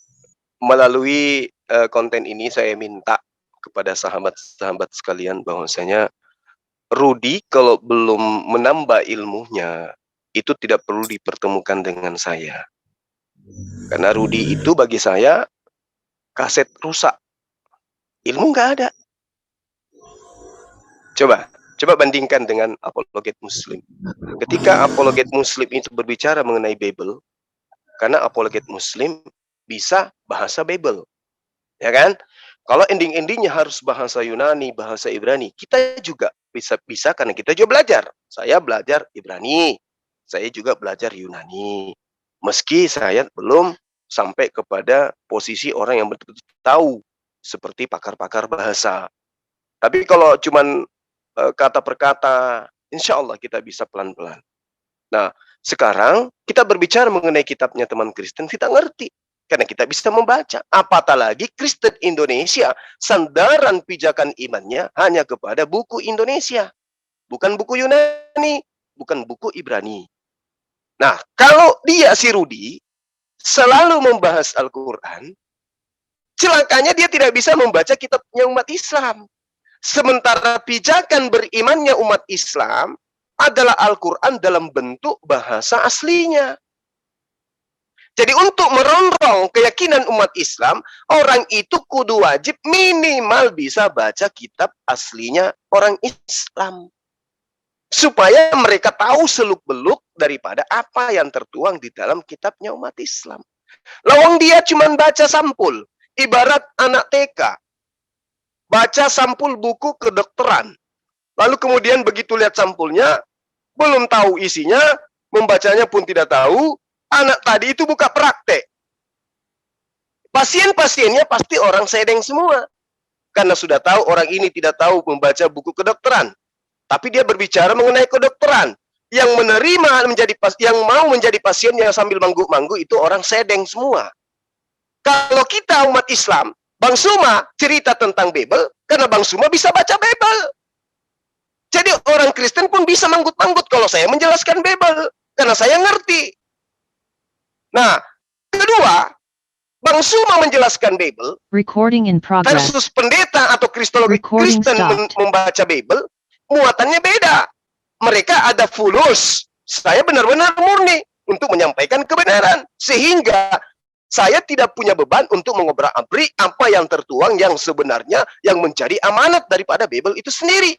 melalui konten ini saya minta kepada sahabat-sahabat sekalian bahwasanya Rudi kalau belum menambah ilmunya itu tidak perlu dipertemukan dengan saya. Karena Rudi itu bagi saya kaset rusak. Ilmu nggak ada. Coba bandingkan dengan apologet Muslim. Ketika apologet Muslim itu berbicara mengenai Bible, karena apologet Muslim bisa bahasa Bible, ya kan? Kalau ending-endingnya harus bahasa Yunani, bahasa Ibrani, kita juga bisa karena kita juga belajar. Saya belajar Ibrani, saya juga belajar Yunani. Meski saya belum sampai kepada posisi orang yang betul-betul tahu seperti pakar-pakar bahasa. Tapi kalau cuman kata per kata, insya Allah kita bisa pelan-pelan. Nah, sekarang kita berbicara mengenai kitabnya teman Kristen, kita ngerti. Karena kita bisa membaca. Apatah lagi Kristen Indonesia, sandaran pijakan imannya hanya kepada buku Indonesia. Bukan buku Yunani, bukan buku Ibrani. Nah, kalau dia si Rudi selalu membahas Al-Quran, celakanya dia tidak bisa membaca kitabnya umat Islam. Sementara pijakan berimannya umat Islam adalah Al-Quran dalam bentuk bahasa aslinya. Jadi untuk merongrong keyakinan umat Islam, orang itu kudu wajib minimal bisa baca kitab aslinya orang Islam. Supaya mereka tahu seluk-beluk daripada apa yang tertuang di dalam kitabnya umat Islam. Lawang dia cuma baca sampul, ibarat anak TK. Baca sampul buku kedokteran. Lalu kemudian begitu lihat sampulnya, belum tahu isinya, membacanya pun tidak tahu, anak tadi itu buka praktek. Pasien-pasiennya pasti orang sedeng semua. Karena sudah tahu orang ini tidak tahu membaca buku kedokteran. Tapi dia berbicara mengenai kedokteran. Yang menerima yang mau menjadi pasien yang sambil mangguk-mangguk itu orang sedeng semua. Kalau kita umat Islam, Bang Suma cerita tentang Bible, karena Bang Suma bisa baca Bible. Jadi orang Kristen pun bisa manggut-manggut kalau saya menjelaskan Bible. Karena saya ngerti. Nah, kedua, Bang Suma menjelaskan Bible versus pendeta atau kristologi Kristen membaca Bible, muatannya beda. Mereka ada fulus. Saya benar-benar murni untuk menyampaikan kebenaran. Sehingga saya tidak punya beban untuk mengobrak-abrik apa yang tertuang yang sebenarnya yang menjadi amanat daripada Bible itu sendiri.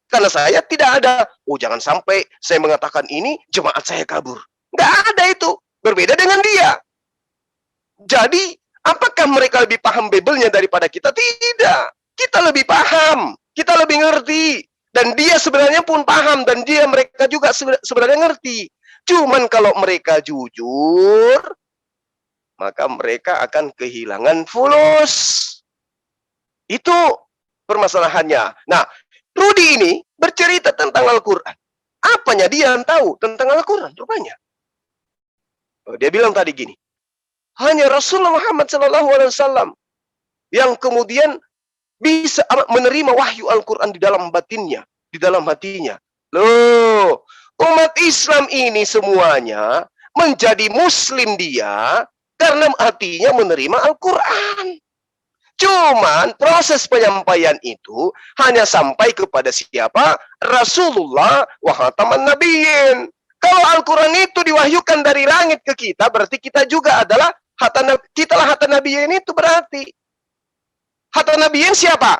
Karena saya tidak ada, jangan sampai saya mengatakan ini, jemaat saya kabur. Nggak ada itu. Berbeda dengan dia. Jadi, apakah mereka lebih paham Bible-nya daripada kita? Tidak. Kita lebih paham. Kita lebih ngerti. Dan dia sebenarnya pun paham. Dan mereka juga sebenarnya ngerti. Cuman kalau mereka jujur, maka mereka akan kehilangan fulus. Itu permasalahannya. Nah, Rudi ini bercerita tentang Al-Quran. Apanya dia yang tahu tentang Al-Quran? Rupanya. Dia bilang tadi gini, hanya Rasulullah Muhammad SAW yang kemudian bisa menerima wahyu Al-Quran di dalam batinnya, di dalam hatinya. Loh, umat Islam ini semuanya menjadi Muslim dia karena hatinya menerima Al-Quran. Cuman proses penyampaian itu hanya sampai kepada siapa? Rasulullah wa khataman nabiyyin. Kalau Al-Quran itu diwahyukan dari langit ke kita, berarti kita juga adalah khataman nabiyyin itu berarti. Khataman nabiyyin siapa?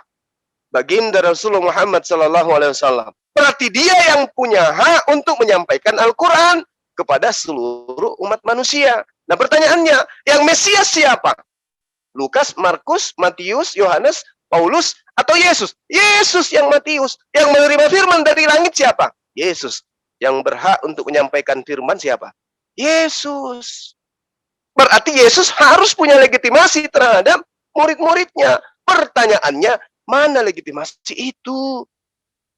Baginda Rasulullah Muhammad SAW. Berarti dia yang punya hak untuk menyampaikan Al-Quran kepada seluruh umat manusia. Nah pertanyaannya, yang Mesias siapa? Lukas, Markus, Matius, Yohanes, Paulus, atau Yesus? Yesus yang Matius. Yang menerima firman dari langit siapa? Yesus. Yang berhak untuk menyampaikan firman siapa? Yesus. Berarti Yesus harus punya legitimasi terhadap murid-muridnya. Pertanyaannya, mana legitimasi itu?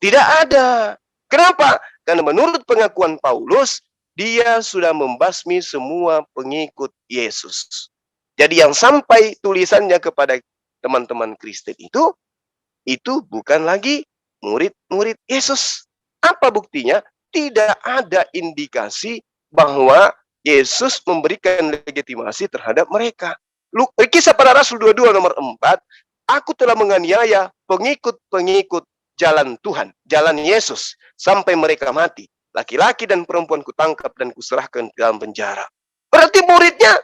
Tidak ada. Kenapa? Karena menurut pengakuan Paulus, dia sudah membasmi semua pengikut Yesus. Jadi yang sampai tulisannya kepada teman-teman Kristen itu bukan lagi murid-murid Yesus. Apa buktinya? Tidak ada indikasi bahwa Yesus memberikan legitimasi terhadap mereka. Kisah Para Rasul 22 nomor 4, aku telah menganiaya pengikut-pengikut jalan Tuhan, jalan Yesus, sampai mereka mati. Laki-laki dan perempuan kutangkap dan kuserahkan ke dalam penjara. Berarti muridnya,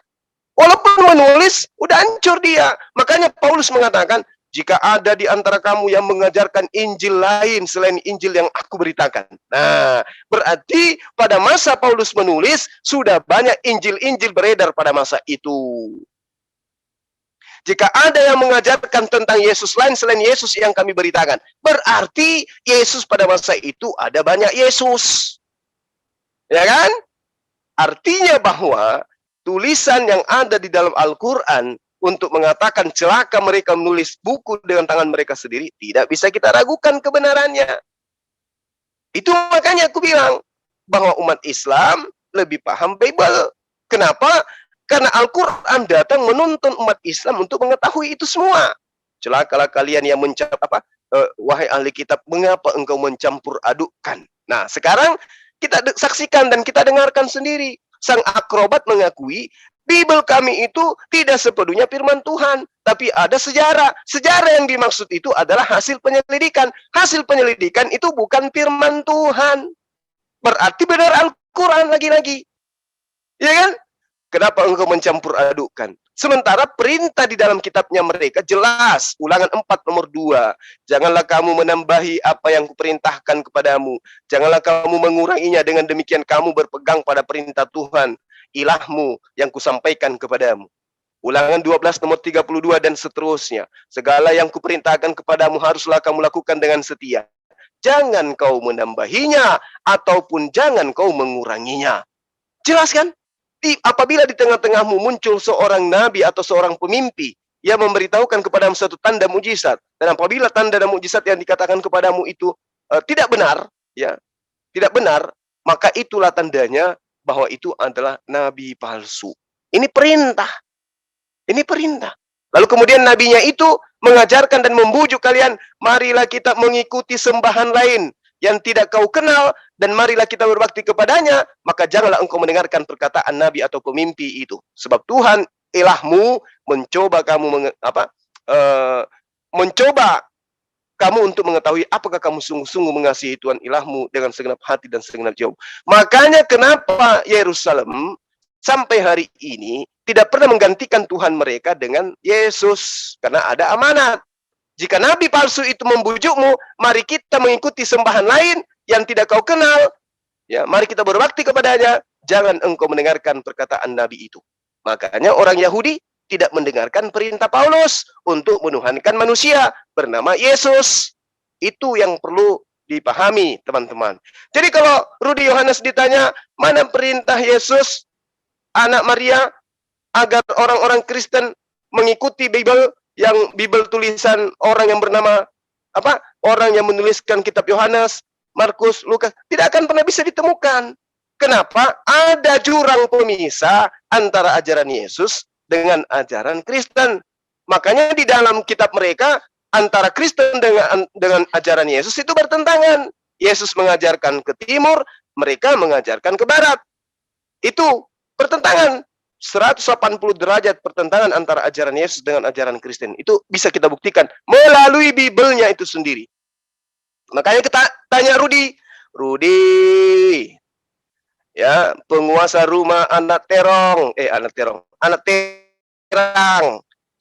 walaupun menulis, udah hancur dia. Makanya Paulus mengatakan, jika ada di antara kamu yang mengajarkan Injil lain selain Injil yang aku beritakan. Nah, berarti pada masa Paulus menulis, sudah banyak Injil-Injil beredar pada masa itu. Jika ada yang mengajarkan tentang Yesus lain selain Yesus yang kami beritakan, berarti Yesus pada masa itu ada banyak Yesus. Ya kan? Artinya bahwa tulisan yang ada di dalam Al-Quran untuk mengatakan celaka mereka menulis buku dengan tangan mereka sendiri, tidak bisa kita ragukan kebenarannya. Itu makanya aku bilang bahwa umat Islam lebih paham Bible. Kenapa? Karena Al-Quran datang menuntun umat Islam untuk mengetahui itu semua. Celakalah kalian yang wahai ahli kitab, mengapa engkau mencampur adukkan? Nah, sekarang kita saksikan dan kita dengarkan sendiri. Sang akrobat mengakui, Bible kami itu tidak sepenuhnya firman Tuhan, tapi ada sejarah. Sejarah yang dimaksud itu adalah hasil penyelidikan. Hasil penyelidikan itu bukan firman Tuhan. Berarti benar Al-Quran lagi-lagi. Ya kan? Kenapa engkau mencampur adukkan? Sementara perintah di dalam kitabnya mereka jelas. Ulangan 4 nomor 2. Janganlah kamu menambahi apa yang kuperintahkan kepadamu. Janganlah kamu menguranginya. Dengan demikian kamu berpegang pada perintah Tuhan, ilahmu, yang kusampaikan kepadamu. Ulangan 12 nomor 32 dan seterusnya. Segala yang kuperintahkan kepadamu haruslah kamu lakukan dengan setia. Jangan kau menambahinya, ataupun jangan kau menguranginya. Jelas kan? Apabila di tengah-tengahmu muncul seorang nabi atau seorang pemimpi yang memberitahukan kepadamu suatu tanda mujizat, dan apabila tanda dan mujizat yang dikatakan kepadamu itu tidak benar, ya, tidak benar, maka itulah tandanya bahwa itu adalah nabi palsu. Ini perintah. Ini perintah. Lalu kemudian nabinya itu mengajarkan dan membujuk kalian, marilah kita mengikuti sembahan lain yang tidak kau kenal, dan marilah kita berbakti kepadanya, maka janganlah engkau mendengarkan perkataan nabi atau pemimpi itu. Sebab Tuhan ilahmu mencoba kamu mencoba kamu untuk mengetahui apakah kamu sungguh-sungguh mengasihi Tuhan ilahmu dengan segenap hati dan segenap jiwa. Makanya kenapa Yerusalem sampai hari ini tidak pernah menggantikan Tuhan mereka dengan Yesus, karena ada amanat. Jika nabi palsu itu membujukmu, mari kita mengikuti sembahan lain yang tidak kau kenal. Ya, mari kita berbakti kepadanya. Jangan engkau mendengarkan perkataan nabi itu. Makanya orang Yahudi tidak mendengarkan perintah Paulus untuk menuhankan manusia bernama Yesus. Itu yang perlu dipahami, teman-teman. Jadi kalau Rudi Yohanes ditanya, mana perintah Yesus, anak Maria, agar orang-orang Kristen mengikuti Bible, yang Bible tulisan orang yang bernama orang yang menuliskan kitab Yohanes, Markus, Lukas, tidak akan pernah bisa ditemukan. Kenapa? Ada jurang pemisah antara ajaran Yesus dengan ajaran Kristen. Makanya di dalam kitab mereka, antara Kristen dengan ajaran Yesus itu bertentangan. Yesus mengajarkan ke timur, mereka mengajarkan ke barat. Itu pertentangan. 180 derajat pertentangan antara ajaran Yesus dengan ajaran Kristen. Itu bisa kita buktikan melalui Bible-nya itu sendiri. Makanya kita tanya Rudi, ya, penguasa rumah anak terang,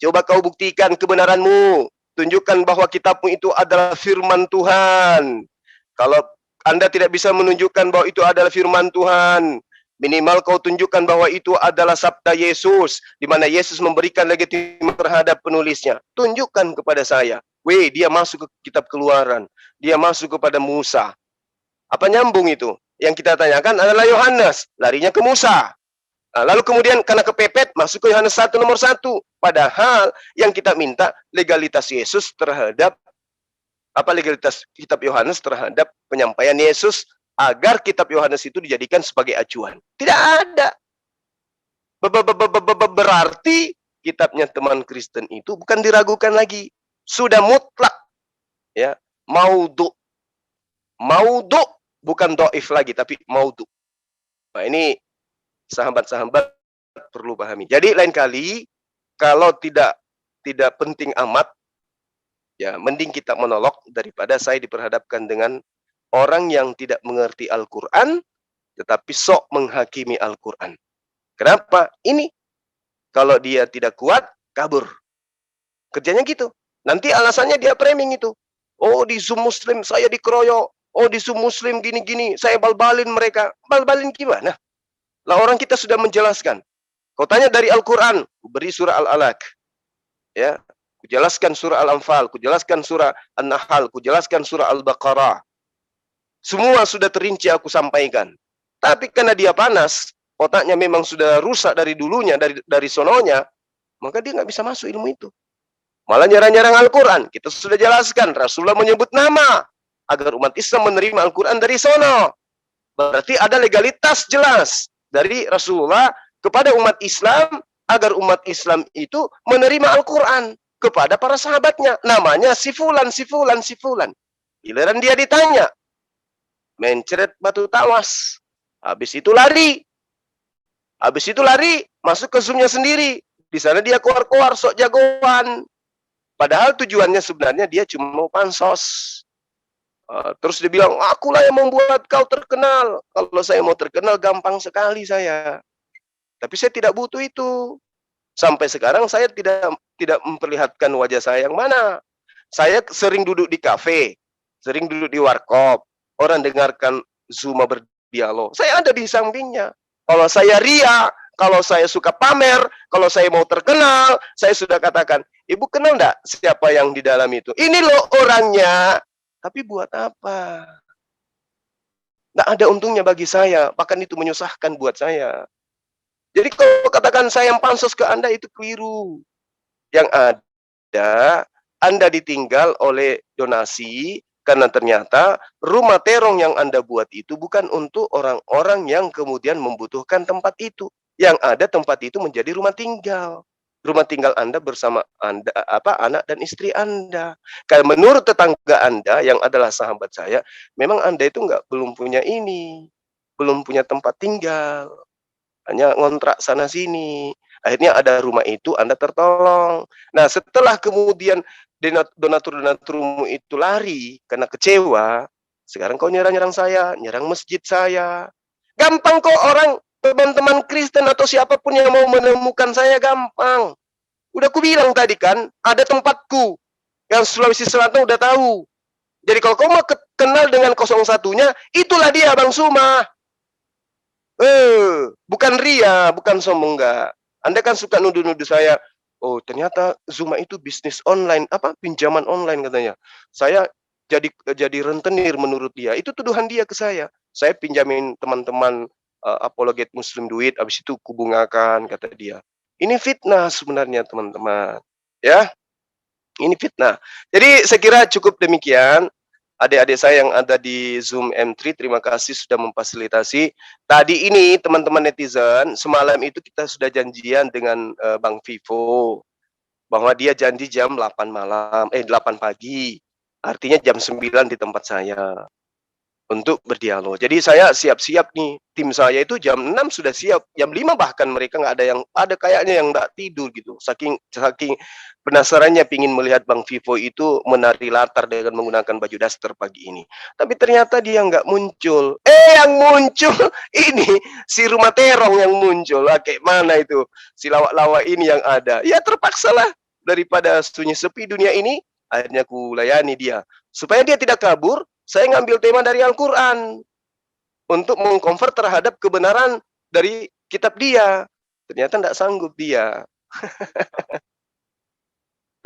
coba kau buktikan kebenaranmu. Tunjukkan bahwa kitabmu itu adalah firman Tuhan. Kalau Anda tidak bisa menunjukkan bahwa itu adalah firman Tuhan, minimal kau tunjukkan bahwa itu adalah sabda Yesus, di mana Yesus memberikan legitimasi terhadap penulisnya. Tunjukkan kepada saya. Dia masuk ke kitab Keluaran. Dia masuk kepada Musa. Apa nyambung itu? Yang kita tanyakan adalah Yohanes. Larinya ke Musa. Lalu kemudian karena kepepet, masuk ke Yohanes 1 nomor 1. Padahal yang kita minta legalitas Yesus terhadap, legalitas kitab Yohanes terhadap penyampaian Yesus, agar kitab Yohanes itu dijadikan sebagai acuan. Tidak ada. Berarti kitabnya teman Kristen itu bukan diragukan lagi. Sudah mutlak. Ya, maudhu. Maudhu, bukan do'if lagi, tapi maudhu. Nah, ini sahabat-sahabat perlu pahami. Jadi lain kali kalau tidak penting amat, ya mending kita monolog daripada saya diperhadapkan dengan orang yang tidak mengerti Al-Quran, tetapi sok menghakimi Al-Quran. Kenapa? Ini kalau dia tidak kuat, kabur. Kerjanya gitu. Nanti alasannya dia framing itu. Oh, di Zoom Muslim saya dikeroyok. Oh, di Zoom Muslim gini-gini. Saya bal-balin mereka. Bal-balin gimana? Lah orang kita sudah menjelaskan. Kau tanya dari Al-Quran, beri surah Al-Alaq. Ya, kujelaskan surah Al-Anfal, kujelaskan surah An-Nahl, kujelaskan surah Al-Baqarah. Semua sudah terinci aku sampaikan. Tapi karena dia panas, otaknya memang sudah rusak dari dulunya, dari sononya, maka dia nggak bisa masuk ilmu itu. Malah nyerang-nyerang Al-Quran. Kita sudah jelaskan, Rasulullah menyebut nama agar umat Islam menerima Al-Quran dari sono. Berarti ada legalitas jelas dari Rasulullah kepada umat Islam agar umat Islam itu menerima Al-Quran kepada para sahabatnya. Namanya si fulan, si fulan, si fulan. Giliran dia ditanya, mencret batu tawas. Habis itu lari. Habis itu lari, masuk ke Zoom-nya sendiri. Di sana dia keluar-keluar sok jagoan. Padahal tujuannya sebenarnya dia cuma mau pansos. Terus dia bilang, akulah yang membuat kau terkenal. Kalau saya mau terkenal gampang sekali saya. Tapi saya tidak butuh itu. Sampai sekarang saya tidak memperlihatkan wajah saya yang mana. Saya sering duduk di kafe, sering duduk di warkop. Orang dengarkan Zuma berdialog. Saya ada di sampingnya. Kalau saya ria, kalau saya suka pamer, kalau saya mau terkenal, saya sudah katakan, ibu kenal enggak siapa yang di dalam itu? Ini loh orangnya. Tapi buat apa? Nggak ada untungnya bagi saya. Bahkan itu menyusahkan buat saya. Jadi kalau katakan saya yang pansos ke Anda itu keliru. Yang ada, Anda ditinggal oleh donasi, karena ternyata rumah terong yang Anda buat itu bukan untuk orang-orang yang kemudian membutuhkan tempat itu. Yang ada tempat itu menjadi rumah tinggal. Rumah tinggal Anda bersama Anda, anak dan istri Anda. Karena menurut tetangga Anda yang adalah sahabat saya, memang Anda itu belum punya ini, belum punya tempat tinggal, hanya ngontrak sana sini. Akhirnya ada rumah itu, Anda tertolong. Nah, setelah kemudian donatur-donaturmu itu lari karena kecewa, sekarang kau nyerang-nyerang saya, nyerang masjid saya. Gampang kok orang, teman-teman Kristen atau siapapun yang mau menemukan saya gampang. Udah aku bilang tadi kan, ada tempatku. Yang Sulawesi Selatan udah tahu. Jadi kalau kau mau kenal dengan 01-nya, itulah dia Bang Suma. Bukan ria, bukan sombong, enggak. Anda kan suka nuduh-nuduh saya, oh ternyata Zuma itu bisnis online, pinjaman online katanya. Saya jadi rentenir menurut dia. Itu tuduhan dia ke saya. Saya pinjamin teman-teman apologet Muslim duit, habis itu kubungakan, kata dia. Ini fitnah sebenarnya teman-teman. Ya, ini fitnah. Jadi saya kira cukup demikian. Adik-adik saya yang ada di Zoom M3, terima kasih sudah memfasilitasi. Tadi ini teman-teman netizen, semalam itu kita sudah janjian dengan Bang Vivo. Bahwa dia janji jam 8 pagi. Artinya jam 9 di tempat saya. Untuk berdialog. Jadi saya siap-siap nih. Tim saya itu jam 6 sudah siap. Jam 5 bahkan mereka ada kayaknya yang nggak tidur gitu. Saking penasarannya pingin melihat Bang Vivo itu menari latar dengan menggunakan baju daster pagi ini. Tapi ternyata dia nggak muncul. Yang muncul ini si rumah terong yang muncul. Kayak mana itu? Si lawak-lawak ini yang ada. Ya terpaksalah daripada sunyi sepi dunia ini. Akhirnya aku layani dia. Supaya dia tidak kabur, saya ngambil tema dari Al-Quran untuk mengkonvert terhadap kebenaran dari kitab dia. Ternyata tidak sanggup dia.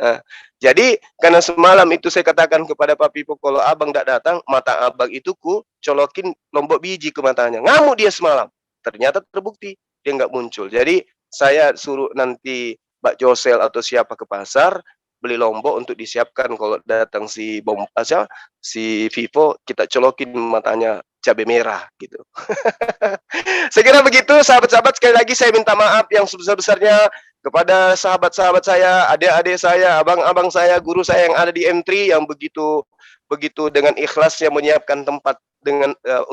Nah, jadi karena semalam itu saya katakan kepada Pak Pipo, kalau abang tidak datang, mata abang itu ku colokin lombok biji ke matanya. Ngamuk dia semalam. Ternyata terbukti dia nggak muncul. Jadi saya suruh nanti Mbak Josel atau siapa ke pasar, beli lombok untuk disiapkan kalau datang si Vivo, kita colokin matanya cabai merah gitu. Saya kira begitu sahabat-sahabat. Sekali lagi saya minta maaf yang sebesar-besarnya kepada sahabat-sahabat saya, adik-adik saya, abang-abang saya, guru saya yang ada di M3 yang begitu dengan ikhlasnya menyiapkan tempat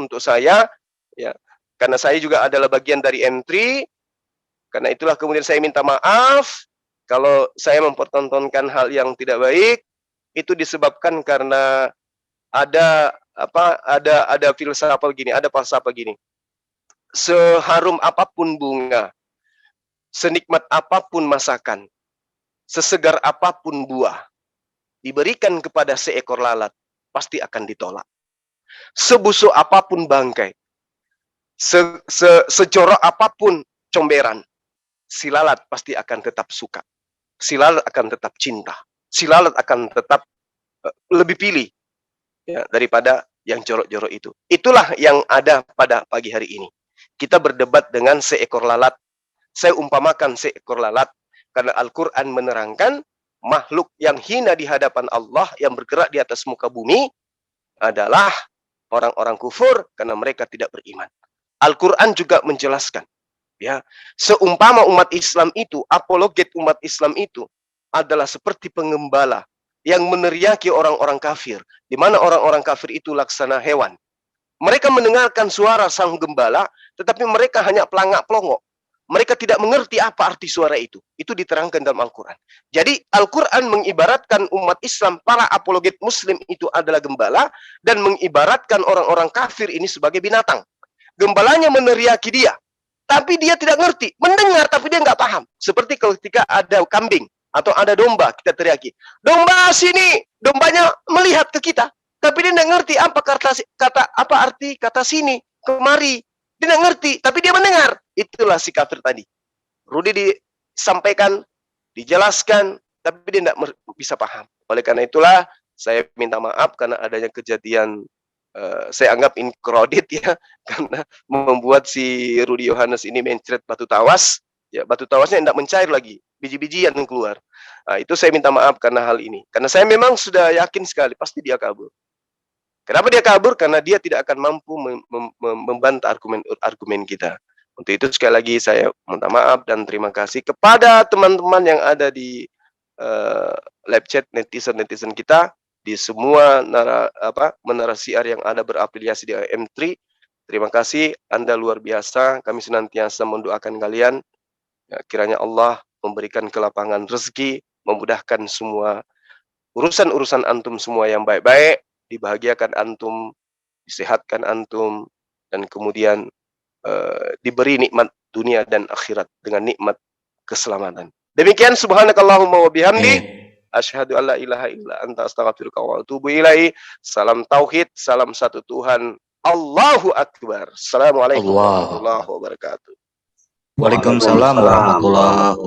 untuk saya, ya. karena saya juga adalah bagian dari M3. Karena itulah kemudian saya minta maaf kalau saya mempertontonkan hal yang tidak baik. Itu disebabkan karena ada filsafat gini, ada falsafah gini. Seharum apapun bunga, senikmat apapun masakan, sesegar apapun buah, diberikan kepada seekor lalat, pasti akan ditolak. Sebusuk apapun bangkai, sejorok apapun comberan, si lalat pasti akan tetap suka. Si lalat akan tetap cinta. Si lalat akan tetap lebih pilih ya, daripada yang jorok-jorok itu. Itulah yang ada pada pagi hari ini. Kita berdebat dengan seekor lalat. Saya umpamakan seekor lalat karena Al-Quran menerangkan makhluk yang hina di hadapan Allah yang bergerak di atas muka bumi adalah orang-orang kufur karena mereka tidak beriman. Al-Quran juga menjelaskan, ya, seumpama umat Islam itu, apologet umat Islam itu adalah seperti pengembala yang meneriaki orang-orang kafir, di mana orang-orang kafir itu laksana hewan. Mereka mendengarkan suara sang gembala, tetapi mereka hanya pelangak-pelongok. Mereka tidak mengerti apa arti suara itu. Itu diterangkan dalam Al-Quran. Jadi Al-Quran mengibaratkan umat Islam, para apologet Muslim itu adalah gembala, dan mengibaratkan orang-orang kafir ini sebagai binatang. Gembalanya meneriaki dia, tapi dia tidak ngerti. Mendengar, tapi dia nggak paham. Seperti ketika ada kambing atau ada domba, kita teriaki, domba sini, dombanya melihat ke kita, tapi dia tidak ngerti apa apa arti kata sini, kemari. Dia tidak ngerti, tapi dia mendengar. Itulah si kafir tadi. Rudi disampaikan, dijelaskan, tapi dia tidak bisa paham. Oleh karena itulah, saya minta maaf karena adanya kejadian, saya anggap ini kredit ya, karena membuat si Rudi Yohanes ini mencret batu tawas. Ya, batu tawasnya tidak mencair lagi, biji-bijian yang keluar. Nah, itu saya minta maaf karena hal ini. Karena saya memang sudah yakin sekali, pasti dia kabur. Kenapa dia kabur? Karena dia tidak akan mampu membantah argumen kita. Untuk itu sekali lagi saya minta maaf dan terima kasih kepada teman-teman yang ada di live chat netizen kita, di semua menara siar yang ada berafiliasi di M3. Terima kasih, Anda luar biasa. Kami senantiasa mendoakan kalian. Ya, kiranya Allah memberikan kelapangan rezeki, memudahkan semua urusan-urusan antum semua yang baik-baik, dibahagiakan antum, disehatkan antum, dan kemudian diberi nikmat dunia dan akhirat dengan nikmat keselamatan. Demikian, subhanakallahumma wa bihamdi, asyhadu an la ilaha illa anta astaghfiruka wa atubu ilaihi. Salam tauhid, salam satu Tuhan. Allahu akbar. Assalamualaikum warahmatullahi wabarakatuh. Waalaikumsalam warahmatullahi wabarakatuh.